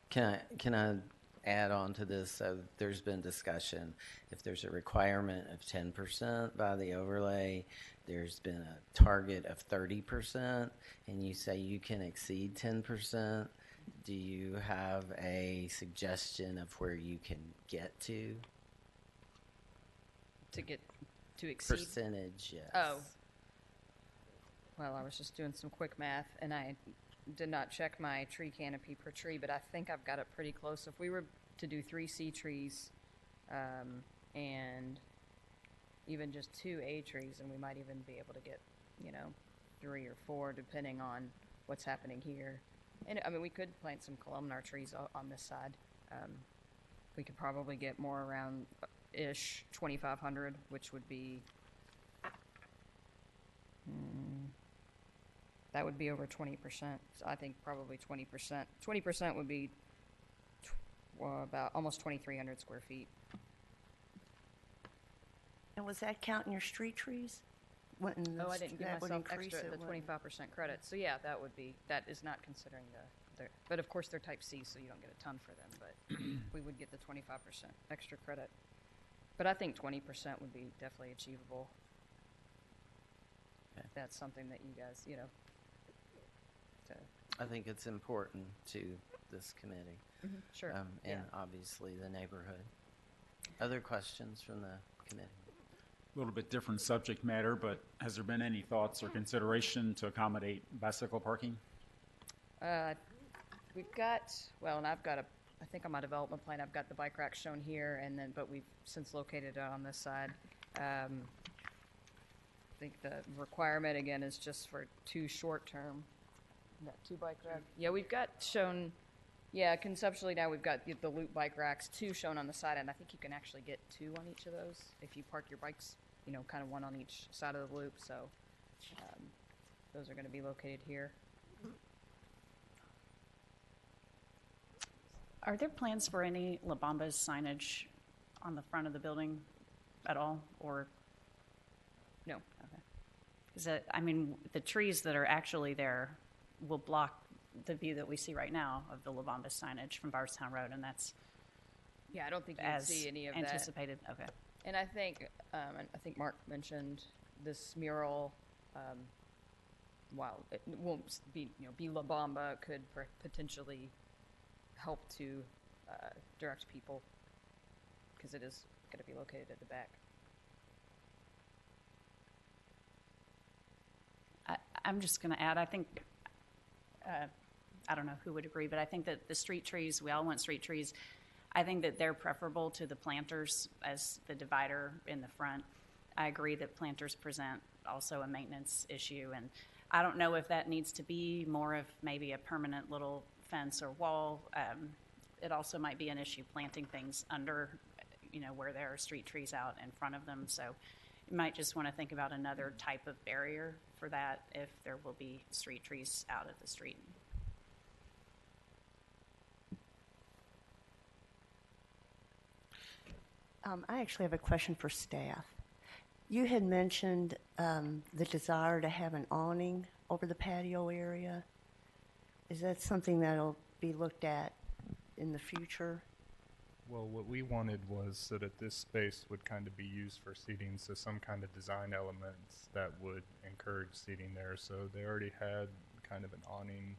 Can I add on to this? So there's been discussion. If there's a requirement of 10% by the overlay, there's been a target of 30%, and you say you can exceed 10%. Do you have a suggestion of where you can get to? To exceed? Percentage, yes. Oh. Well, I was just doing some quick math, and I did not check my tree canopy per tree, but I think I've got it pretty close. If we were to do 3 C trees and even just 2 A trees, and we might even be able to get 3 or 4 depending on what's happening here. And I mean, we could plant some columnar trees on this side. We could probably get more around 2,500, which would be that would be over 20%. So I think probably 20%. 20% would be about almost 2,300 square feet. And was that counting your street trees? I didn't give myself extra the 25% credit. So yeah, that is not considering but of course they're type C, so you don't get a ton for them, but we would get the 25% extra credit. But I think 20% would be definitely achievable. Okay. If that's something that you guys, I think it's important to this committee. Sure. And obviously the neighborhood. Other questions from the committee? A little bit different subject matter, but has there been any thoughts or consideration to accommodate bicycle parking? We've got, and I've got I think on my development plan, I've got the bike rack shown here, but we've since located it on this side. I think the requirement, again, is just for 2 short-term, 2 bike racks. Yeah, we've got shown, conceptually now we've got the loop bike racks, 2 shown on the side, and I think you can actually get 2 on each of those if you park your bikes, kind of 1 on each side of the loop, so those are going to be located here. Are there plans for any La Bamba's signage on the front of the building at all, or? No. Okay. Because the trees that are actually there will block the view that we see right now of the La Bamba's signage from Bardstown Road, and that's I don't think you can see any of anticipated. that. Okay. And I think Mark mentioned this mural. While it won't be La Bamba, could potentially help to direct people, because it is going to be located at the back. I'm just going to add, I think, I don't know who would agree, but I think that the street trees, we all want street trees. I think that they're preferable to the planters as the divider in the front. I agree that planters present also a maintenance issue, and I don't know if that needs to be more of maybe a permanent little fence or wall. It also might be an issue planting things under, where there are street trees out in front of them. So you might just want to think about another type of barrier for that if there will be street trees out at the street. I actually have a question for staff. You had mentioned the desire to have an awning over the patio area. Is that something that'll be looked at in the future? Well, what we wanted was so that this space would kind of be used for seating, so some kind of design elements that would encourage seating there. So they already had kind of an awning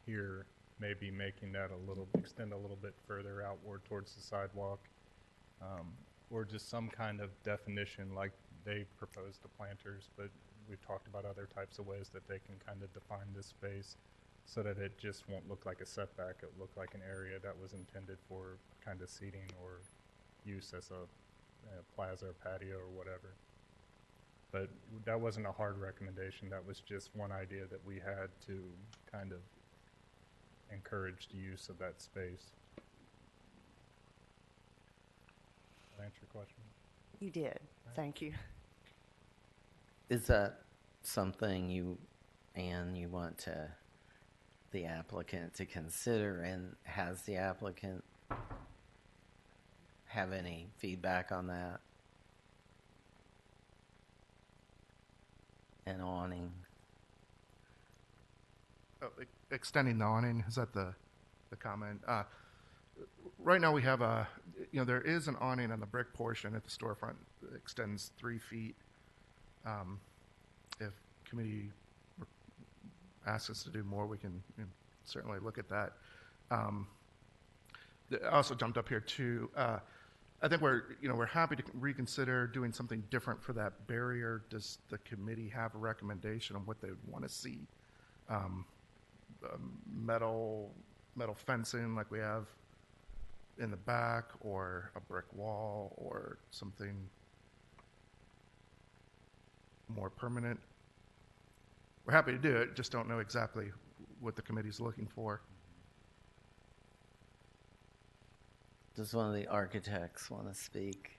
here, maybe making that extend a little bit further outward towards the sidewalk, or just some kind of definition like they proposed the planters. But we've talked about other types of ways that they can kind of define this space so that it just won't look like a setback. It'll look like an area that was intended for kind of seating or use as a plaza or patio or whatever. But that wasn't a hard recommendation. That was just one idea that we had to kind of encourage the use of that space. Did that answer your question? You did. Thank you. Is that something you want the applicant to consider, and has the applicant have any feedback on that? An awning. Oh, extending the awning, is that the comment? Right now we have there is an awning on the brick portion at the storefront that extends 3 feet. If committee asks us to do more, we can certainly look at that. I also jumped up here too. I think we're happy to reconsider doing something different for that barrier. Does the committee have a recommendation on what they would want to see? Metal fencing like we have in the back, or a brick wall, or something more permanent? We're happy to do it, just don't know exactly what the committee's looking for. Does one of the architects want to speak?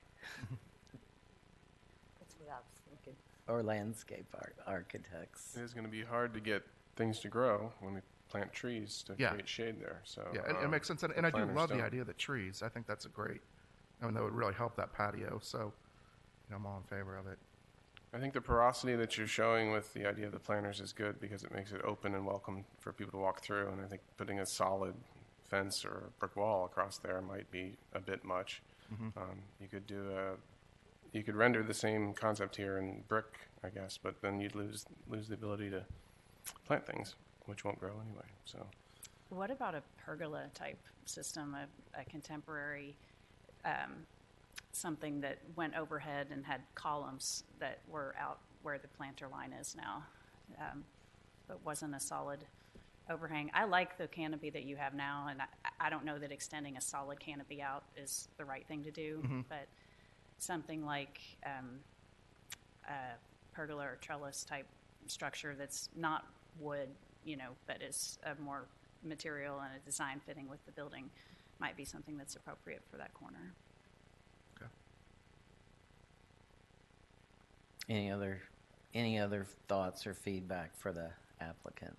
That's what I was thinking. Or landscape architects? It is going to be hard to get things to grow when we plant trees to create shade there. So Yeah, and it makes sense. And I do love the idea of the trees. I think that's that would really help that patio. So I'm all in favor of it. I think the porosity that you're showing with the idea of the planters is good because it makes it open and welcome for people to walk through. And I think putting a solid fence or a brick wall across there might be a bit much. Mm-hmm. You could render the same concept here in brick, I guess, but then you'd lose the ability to plant things, which won't grow anyway. So, what about a pergola type system, a contemporary, something that went overhead and had columns that were out where the planter line is now, but wasn't a solid overhang? I like the canopy that you have now, and I don't know that extending a solid canopy out is the right thing to do, but something like a pergola or trellis type structure that's not wood, but is a more material and a design fitting with the building might be something that's appropriate for that corner. Okay. Any other thoughts or feedback for the applicant?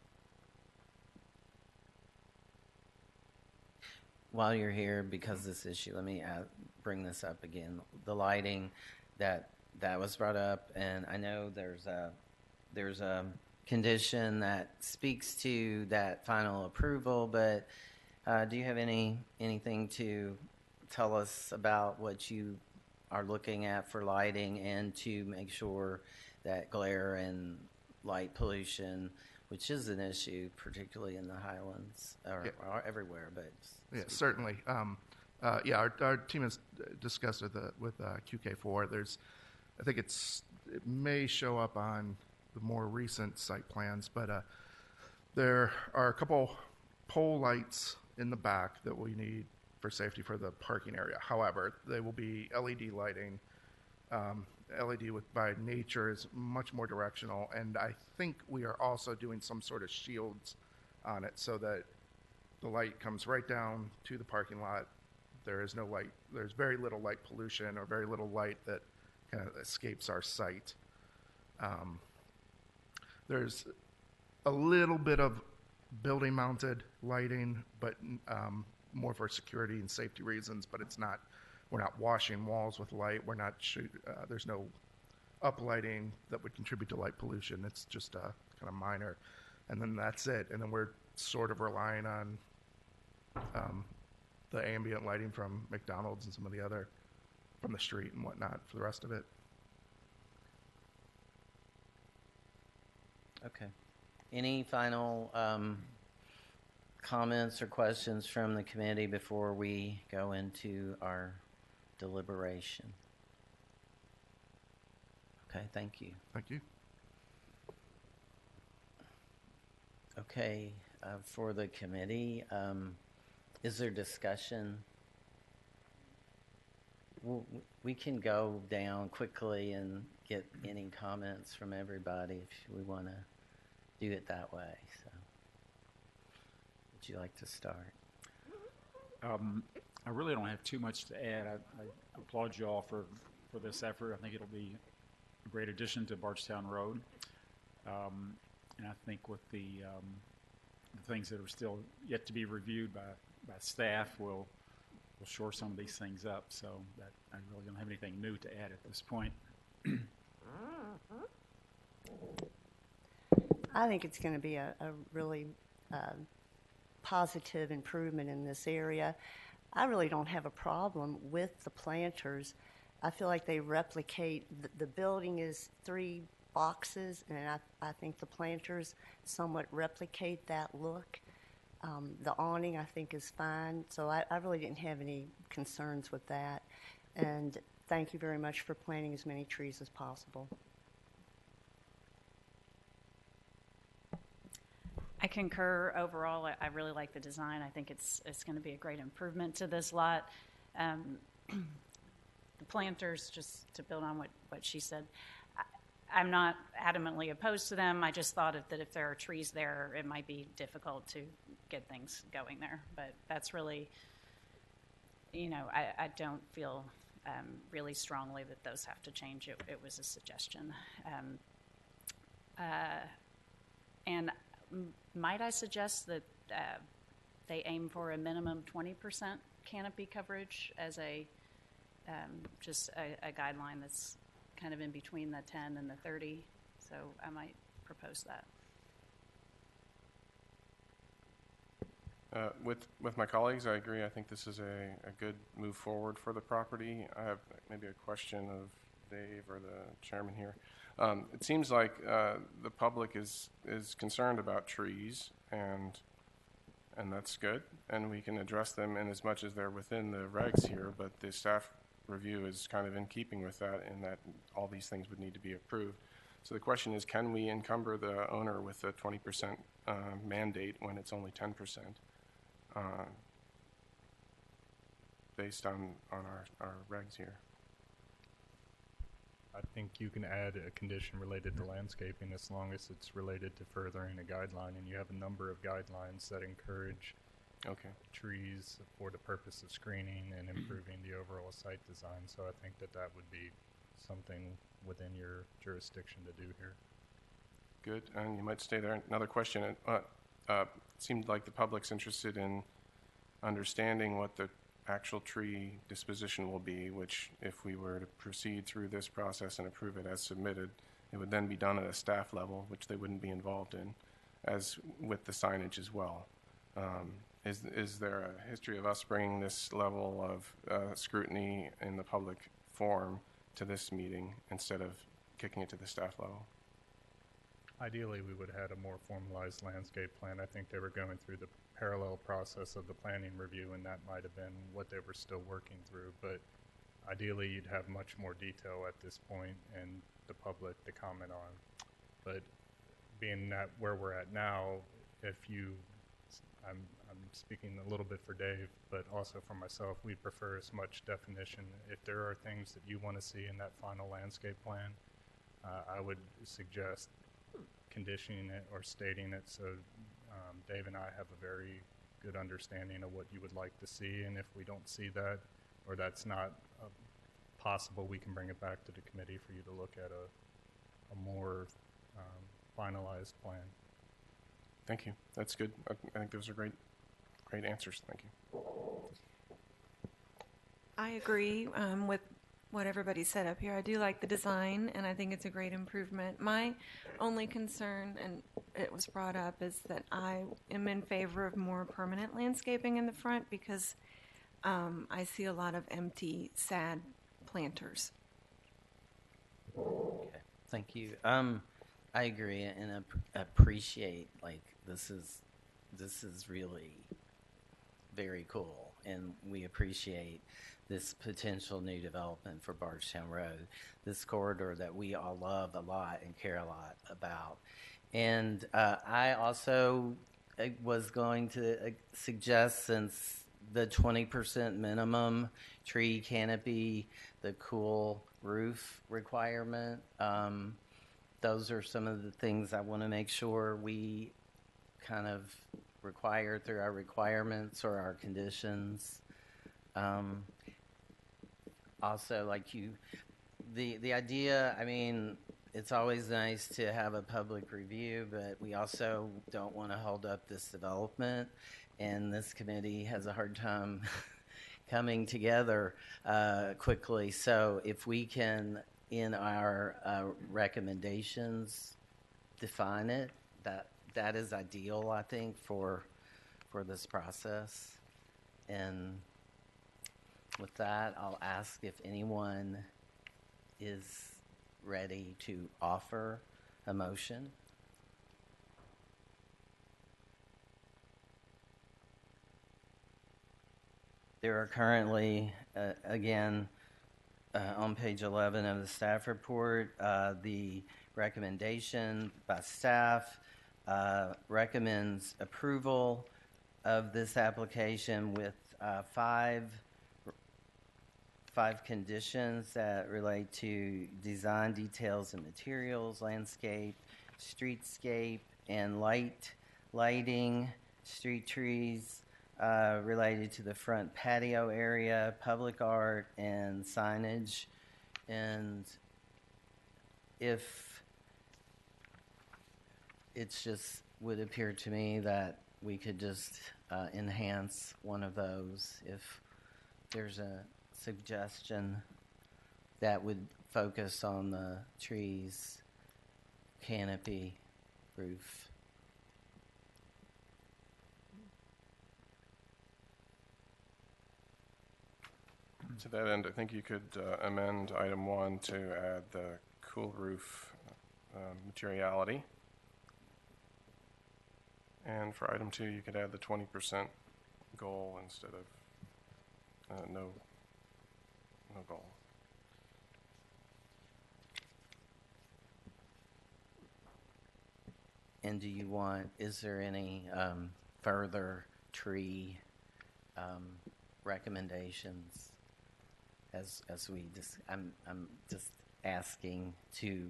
While you're here, because of this issue, let me bring this up again. The lighting that was brought up, and I know there's a condition that speaks to that final approval, but do you have anything to tell us about what you are looking at for lighting and to make sure that glare and light pollution, which is an issue, particularly in the Highlands, or everywhere, but... Yeah, certainly. Our team has discussed with QK4. I think it may show up on the more recent site plans, but there are a couple pole lights in the back that we need for safety for the parking area. However, they will be LED lighting. LED by nature is much more directional, and I think we are also doing some sort of shields on it so that the light comes right down to the parking lot. There is no light. There's very little light pollution or very little light that kind of escapes our site. There's a little bit of building-mounted lighting, but more for security and safety reasons. But we're not washing walls with light. We're not there's no uplighting that would contribute to light pollution. It's just kind of minor, and then that's it. And then we're sort of relying on the ambient lighting from McDonald's and some of the other from the street and whatnot for the rest of it. Okay. Any final comments or questions from the committee before we go into our deliberation? Okay, thank you. Thank you. Okay, for the committee, is there discussion? We can go down quickly and get any comments from everybody if we want to do it that way. So, would you like to start? I really don't have too much to add. I applaud you all for this effort. I think it'll be a great addition to Bardstown Road. And I think with the things that are still yet to be reviewed by staff, we'll shore some of these things up. So that I really don't have anything new to add at this point. I think it's going to be a really positive improvement in this area. I really don't have a problem with the planters. I feel like they replicate, the building is 3 boxes, and I think the planters somewhat replicate that look. The awning, I think, is fine, so I really didn't have any concerns with that. And thank you very much for planting as many trees as possible. I concur overall. I really like the design. I think it's going to be a great improvement to this lot. The planters, just to build on what she said, I'm not adamantly opposed to them. I just thought that if there are trees there, it might be difficult to get things going there. But that's really, I don't feel really strongly that those have to change. It was a suggestion. And might I suggest that they aim for a minimum 20% canopy coverage as just a guideline that's kind of in between the 10 and the 30. So I might propose that. With my colleagues, I agree. I think this is a good move forward for the property. I have maybe a question of Dave or the chairman here. It seems like the public is concerned about trees, and that's good, and we can address them in as much as they're within the regs here, but the staff review is kind of in keeping with that, in that all these things would need to be approved. So the question is, can we encumber the owner with a 20% mandate when it's only 10%, based on our regs here? I think you can add a condition related to landscaping as long as it's related to furthering a guideline, and you have a number of guidelines that encourage trees for the purpose of screening and improving the overall site design. So I think that would be something within your jurisdiction to do here. Good, and you might stay there. Another question. It seemed like the public's interested in understanding what the actual tree disposition will be, which if we were to proceed through this process and approve it as submitted, it would then be done at a staff level, which they wouldn't be involved in, as with the signage as well. Is there a history of us bringing this level of scrutiny in the public forum to this meeting instead of kicking it to the staff level? Ideally, we would have had a more formalized landscape plan. I think they were going through the parallel process of the planning review, and that might have been what they were still working through. But ideally, you'd have much more detail at this point and the public to comment on. But being that where we're at now, I'm speaking a little bit for Dave, but also for myself, we prefer as much definition. If there are things that you want to see in that final landscape plan, I would suggest conditioning it or stating it so Dave and I have a very good understanding of what you would like to see, and if we don't see that or that's not possible, we can bring it back to the committee for you to look at a more finalized plan. Thank you. That's good. I think those are great answers. Thank you. I agree with what everybody said up here. I do like the design, and I think it's a great improvement. My only concern, and it was brought up, is that I am in favor of more permanent landscaping in the front because I see a lot of empty, sad planters. Okay, thank you. I agree and appreciate, this is really very cool, and we appreciate this potential new development for Bardstown Road, this corridor that we all love a lot and care a lot about. And I also was going to suggest, since the 20% minimum tree canopy, the cool roof requirement, those are some of the things I want to make sure we kind of require through our requirements or our conditions. Also, like the idea, I mean, it's always nice to have a public review, but we also don't want to hold up this development. And this committee has a hard time coming together quickly. So if we can, in our recommendations, define it, that is ideal, I think, for this process. And with that, I'll ask if anyone is ready to offer a motion. There are currently, again, on page 11 of the staff report, the recommendation by staff recommends approval of this application with five conditions that relate to design details and materials, landscape, streetscape, and lighting, street trees, related to the front patio area, public art, and signage. And if it's just would appear to me that we could just enhance one of those if there's a suggestion that would focus on the trees, canopy, roof. To that end, I think you could amend item 1 to add the cool roof materiality. And for item 2, you could add the 20% goal instead of no goal. And do you want, is there any further tree recommendations? As we just, I'm just asking to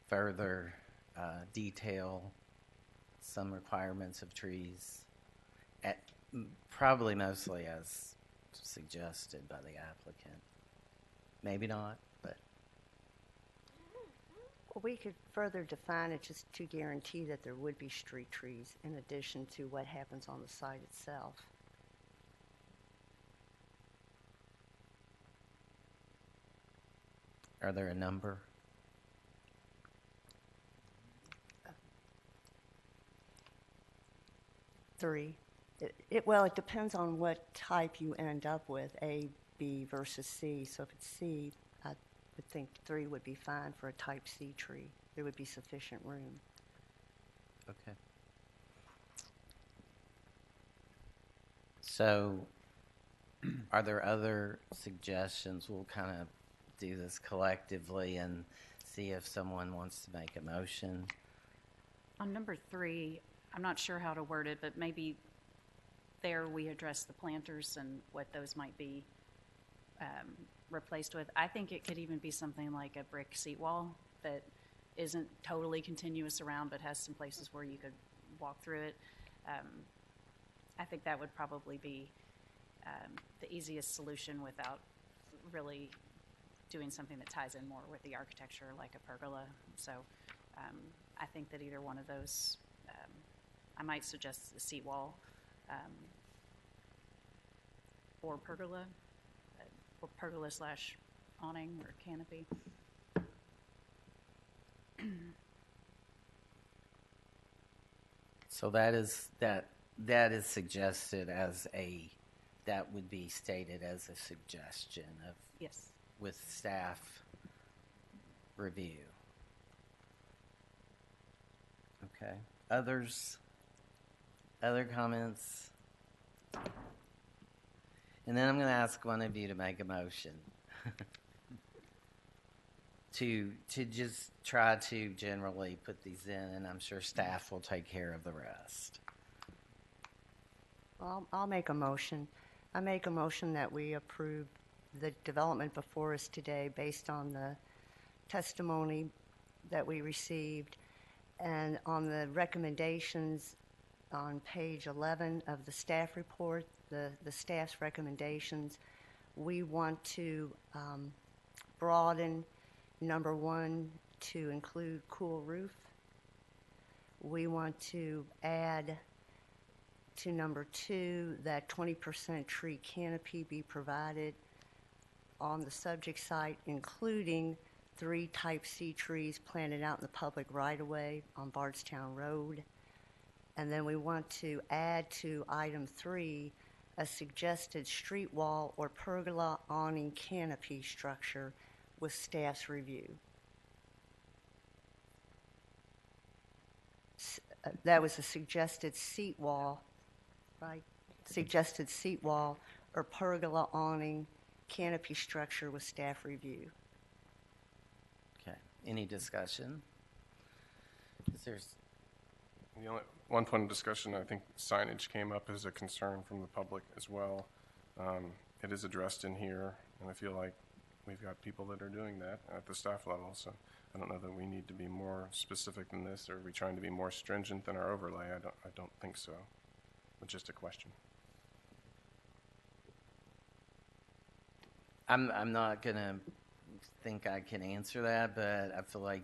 further detail some requirements of trees, probably mostly as suggested by the applicant. Maybe not, but. Well, we could further define it just to guarantee that there would be street trees in addition to what happens on the site itself. Are there a number? Three. It depends on what type you end up with, A, B versus C. So if it's C, I would think 3 would be fine for a type C tree. There would be sufficient room. Okay. So are there other suggestions? We'll kind of do this collectively and see if someone wants to make a motion. On number 3, I'm not sure how to word it, but maybe there we address the planters and what those might be replaced with. I think it could even be something like a brick seat wall that isn't totally continuous around but has some places where you could walk through it. I think that would probably be the easiest solution without really doing something that ties in more with the architecture like a pergola. So I think that either one of those, I might suggest a seat wall or pergola / awning or canopy. So that is suggested as that would be stated as a suggestion of, yes, with staff review. Okay. Other comments? And then I'm going to ask one of you to make a motion to just try to generally put these in, and I'm sure staff will take care of the rest. I'll make a motion. I make a motion that we approve the development before us today based on the testimony that we received and on the recommendations on page 11 of the staff report, the staff's recommendations. We want to broaden number 1 to include cool roof. We want to add to number 2 that 20% tree canopy be provided on the subject site, including 3 type C trees planted out in the public right-of-way on Bardstown Road. And then we want to add to item 3 a suggested street wall or pergola awning canopy structure with staff's review. That was a suggested seat wall, right? Suggested seat wall or pergola awning canopy structure with staff review. Okay. Any discussion? Is there? The only one point of discussion, I think signage came up as a concern from the public as well. It is addressed in here, and I feel like we've got people that are doing that at the staff level, so I don't know that we need to be more specific than this, or are we trying to be more stringent than our overlay? I don't think so, but just a question. I'm not gonna think I can answer that, but I feel like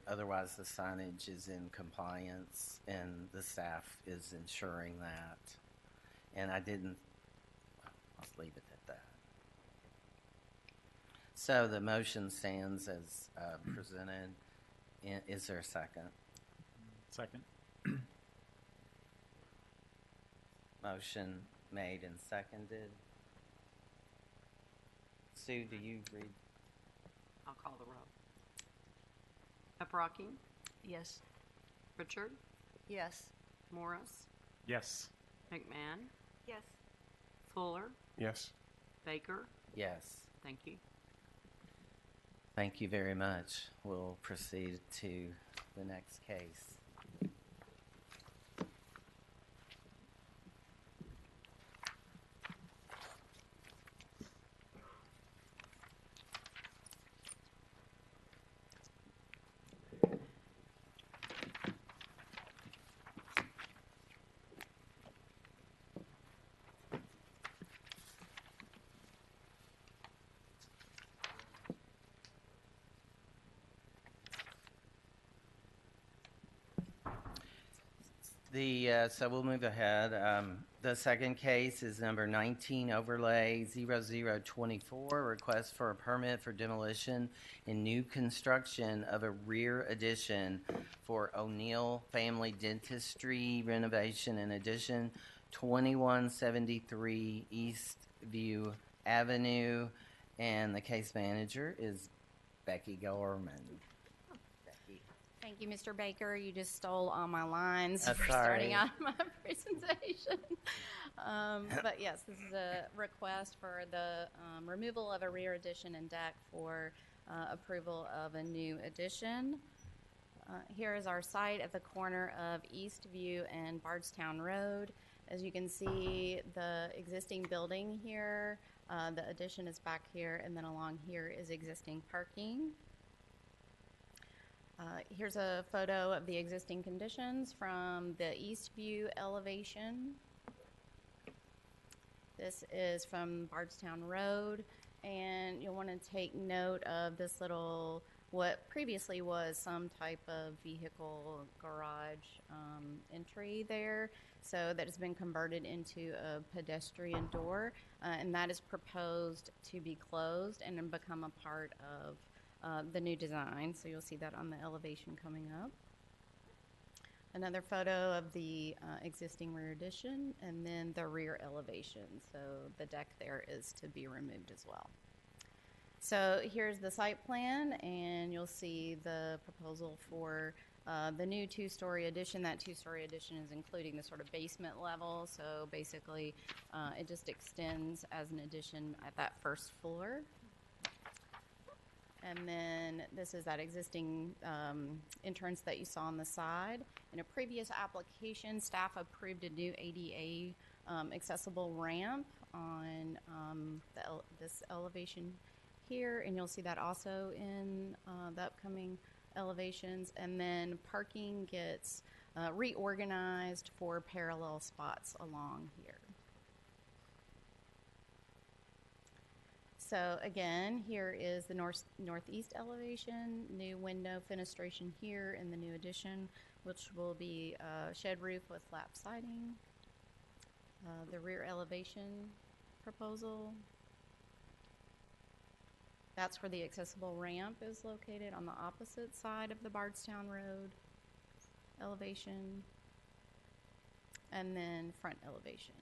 otherwise the signage is in compliance and the staff is ensuring that. And I'll leave it at that. So the motion stands as presented. Is there a second? Second. Motion made and seconded. Sue, do you read? I'll call the roll. Pepperocki? Yes. Richard? Yes. Morris? Yes. McMahon? Yes. Fuller? Yes. Baker? Yes. Thank you. Thank you very much. We'll proceed to the next case. So we'll move ahead. The second case is number 19 overlay 0024, request for a permit for demolition and new construction of a rear addition for O'Neill Family Dentistry renovation and addition, 2173 Eastview Avenue, and the case manager is Becky Gorman. Thank you, Mr. Baker. You just stole all my lines That's for all starting right. out my presentation. But yes, this is a request for the removal of a rear addition and deck for approval of a new addition. Here is our site at the corner of Eastview and Bardstown Road. As you can see, the existing building here, the addition is back here, and then along here is existing parking. Here's a photo of the existing conditions from the East View elevation. This is from Bardstown Road, and you'll want to take note of this little, what previously was some type of vehicle garage entry there. So that has been converted into a pedestrian door, and that is proposed to be closed and then become a part of the new design, so you'll see that on the elevation coming up. Another photo of the existing rear addition, and then the rear elevation. So the deck there is to be removed as well. So here's the site plan, and you'll see the proposal for the new two-story addition. That two-story addition is including the sort of basement level, so basically it just extends as an addition at that first floor. And then this is that existing entrance that you saw on the side. In a previous application, staff approved a new ADA accessible ramp on this elevation here, and you'll see that also in the upcoming elevations. And then parking gets reorganized for parallel spots along here. So again, here is the northeast elevation, new window fenestration here in the new addition, which will be a shed roof with lap siding. The rear elevation proposal. That's where the accessible ramp is located, on the opposite side of the Bardstown Road elevation. And then front elevation.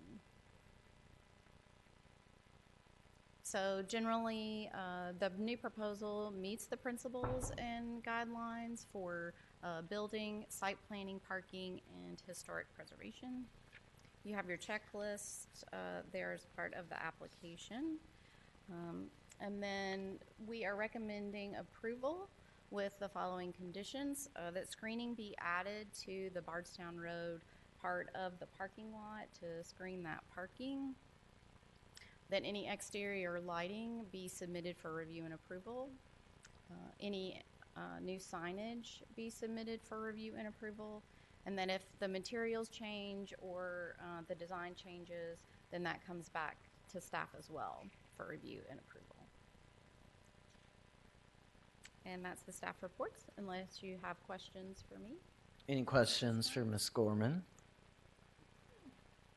So generally, the new proposal meets the principles and guidelines for building, site planning, parking, and historic preservation. You have your checklist there as part of the application. And then we are recommending approval with the following conditions. That screening be added to the Bardstown Road part of the parking lot to screen that parking. That any exterior lighting be submitted for review and approval. Any new signage be submitted for review and approval. And then if the materials change or the design changes, then that comes back to staff as well for review and approval. And that's the staff reports, unless you have questions for me. Any questions for Ms. Gorman?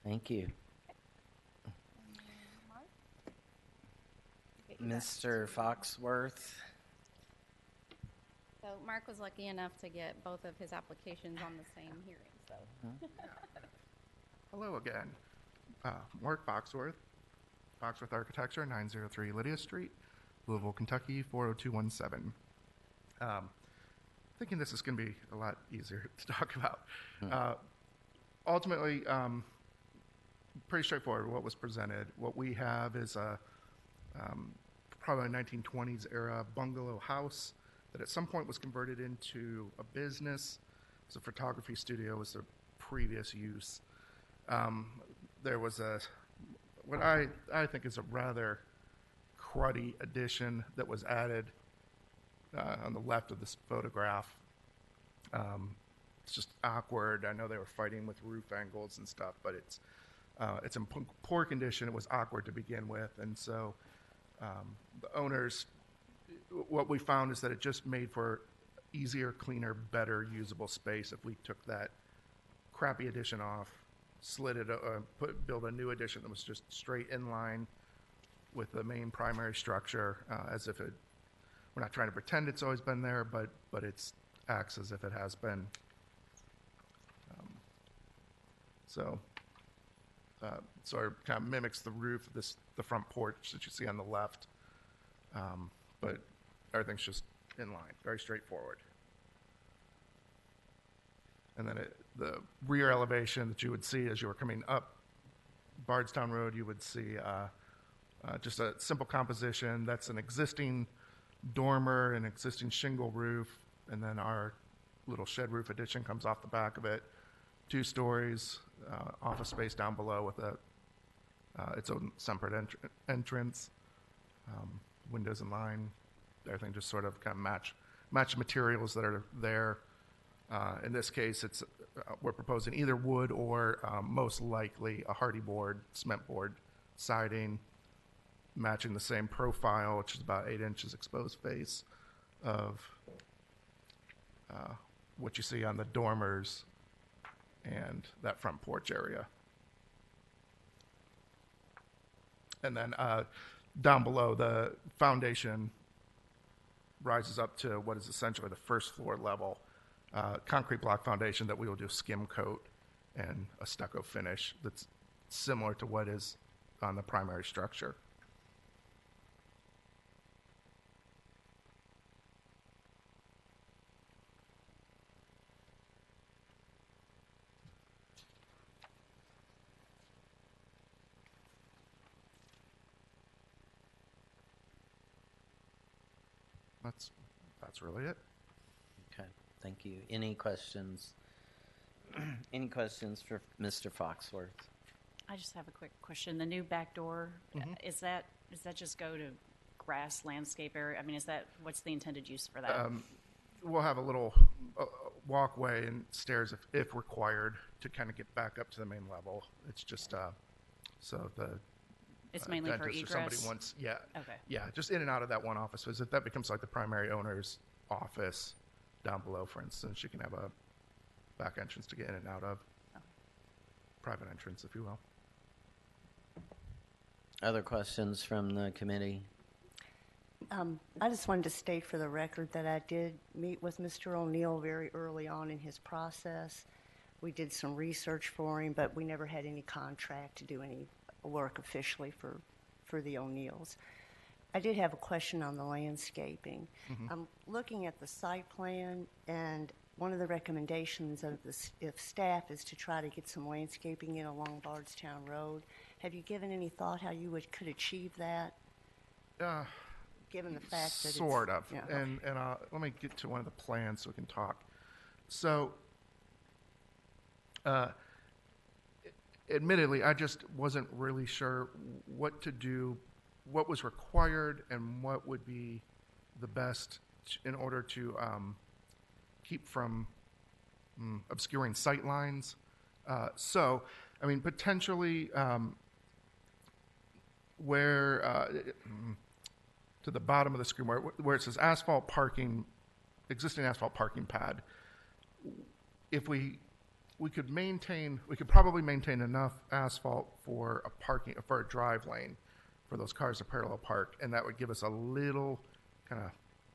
Thank you. Mr. Foxworth. So Mark was lucky enough to get both of his applications on the same hearing. So. Hello again. Mark Foxworth, Foxworth Architecture, 903 Lydia Street, Louisville, Kentucky, 40217. Thinking this is going to be a lot easier to talk about. Ultimately, pretty straightforward what was presented. What we have is a probably a 1920s era bungalow house that at some point was converted into a business. It's a photography studio, was the previous use. There was what I think is a rather cruddy addition that was added on the left of this photograph. It's just awkward. I know they were fighting with roof angles and stuff, but it's in poor condition. It was awkward to begin with, and so the owners, what we found is that it just made for easier, cleaner, better usable space if we took that crappy addition off, slid it, build a new addition that was just straight in line with the main primary structure, as if it. We're not trying to pretend it's always been there, but it acts as if it has been. Sort of kind of mimics the roof, the front porch that you see on the left, but everything's just in line, very straightforward. And then the rear elevation that you would see as you were coming up Bardstown Road, you would see just a simple composition. That's an existing dormer, an existing shingle roof, and then our little shed roof addition comes off the back of it. 2 stories, office space down below with its own separate entrance, windows in line. Everything just sort of kind of match the materials that are there. In this case, it's we're proposing either wood or most likely a hardy board, cement board siding, matching the same profile, which is about 8 inches exposed face of what you see on the dormers and that front porch area. And then down below, the foundation rises up to what is essentially the first floor level concrete block foundation that we will do skim coat and a stucco finish that's similar to what is on the primary structure. That's really it. Okay, thank you. Any questions? Any questions for Mr. Foxworth? I just have a quick question. The new back door, does that just go to grass landscape area? I mean, what's the intended use for that? We'll have a little walkway and stairs if required to kind of get back up to the main level. It's just so the it's mainly for dentist egress. or somebody wants, Okay. yeah, just in and out of that one office. Because if that becomes like the primary owner's office down below, for instance, you can have a back entrance to get in and out of. Private entrance, if you will. Other questions from the committee? I just wanted to state for the record that I did meet with Mr. O'Neill very early on in his process. We did some research for him, but we never had any contract to do any work officially for the O'Neills. I did have a question on the landscaping. I'm looking at the site plan, and one of the recommendations of if staff is to try to get some landscaping in along Bardstown Road. Have you given any thought how you could achieve that? Given the fact that sort of. Yeah, and let me get to one of the plans so we can talk. So, admittedly, I just wasn't really sure what to do, what was required, and what would be the best in order to keep from obscuring sight lines. So, I mean, potentially where to the bottom of the screen where it says asphalt parking, existing asphalt parking pad. If we could probably maintain enough asphalt for a drive lane for those cars to parallel park, and that would give us a little kind of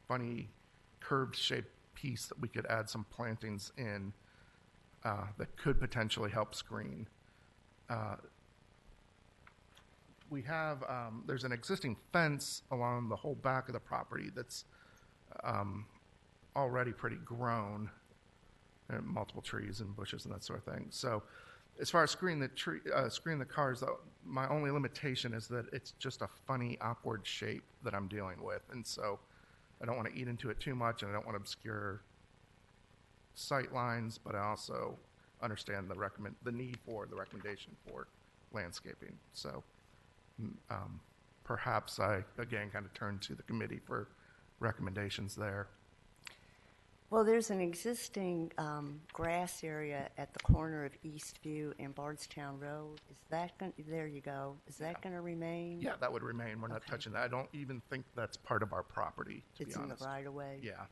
funny curved shaped piece that we could add some plantings in that could potentially help screen. We have, there's an existing fence along the whole back of the property that's already pretty grown, and multiple trees and bushes and that sort of thing. So as far as screening the cars, though, my only limitation is that it's just a funny, awkward shape that I'm dealing with. And so I don't want to eat into it too much, and I don't want to obscure sight lines, but I also understand the need for the recommendation for landscaping. So perhaps I, again, kind of turn to the committee for recommendations there. Well, there's an existing grass area at the corner of Eastview and Bardstown Road. Is that going? There you go. Is that going to remain? Yeah, that would remain. We're not touching that. I don't even think that's part of our property, to be honest. It's in the right of way. Yeah.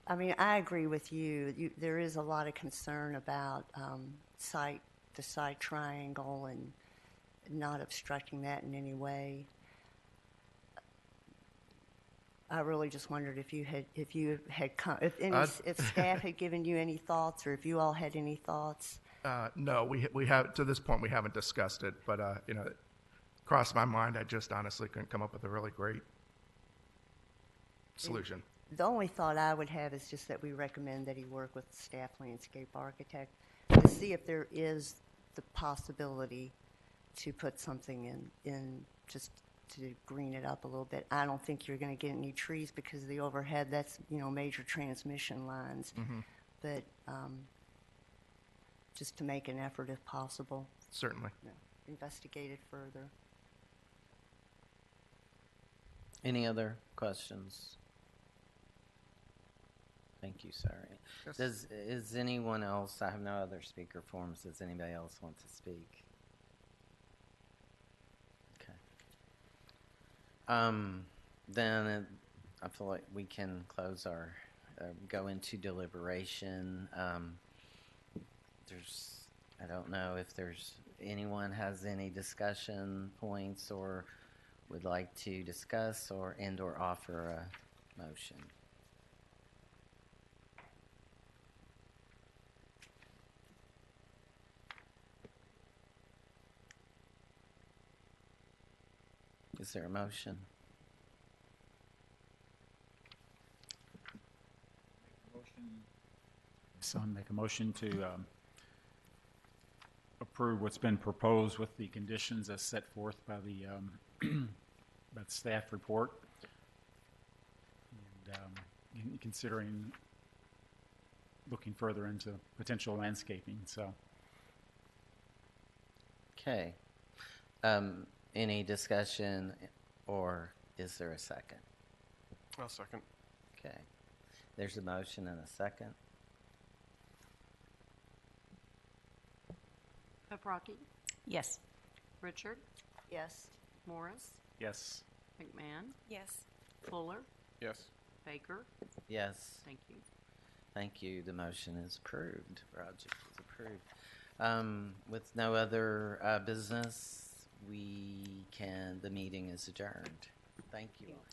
I mean, I agree with you. There is a lot of concern about the site triangle and not obstructing that in any way. I really just wondered if staff had given you any thoughts, or if you all had any thoughts. No, we have to this point we haven't discussed it, but it crossed my mind. I just honestly couldn't come up with a really great solution. The only thought I would have is just that we recommend that he work with the staff landscape architect to see if there is the possibility to put something in just to green it up a little bit. I don't think you're going to get any trees because of the overhead. That's, major transmission lines. But just to make an effort if possible. Certainly. Investigate it further. Any other questions? Thank you, sorry. Yes. Is anyone else, I have no other speaker forms, does anybody else want to speak? Okay. Then I feel like we can close our, go into deliberation. I don't know if anyone has any discussion points or would like to discuss or offer a motion. Is there a motion? Son, make a motion to approve what's been proposed with the conditions as set forth by the by the staff report. considering looking further into potential landscaping. So, Okay. Any discussion, or is there a second? I'll second. Okay. There's a motion and a second. Paprocki, Yes. Richard, Yes. Morris, yes. McMahon, Yes. Fuller, Yes. Baker. Yes. Thank you. Thank you. The motion is approved. Project is approved. With no other business, the meeting is adjourned. Thank you all.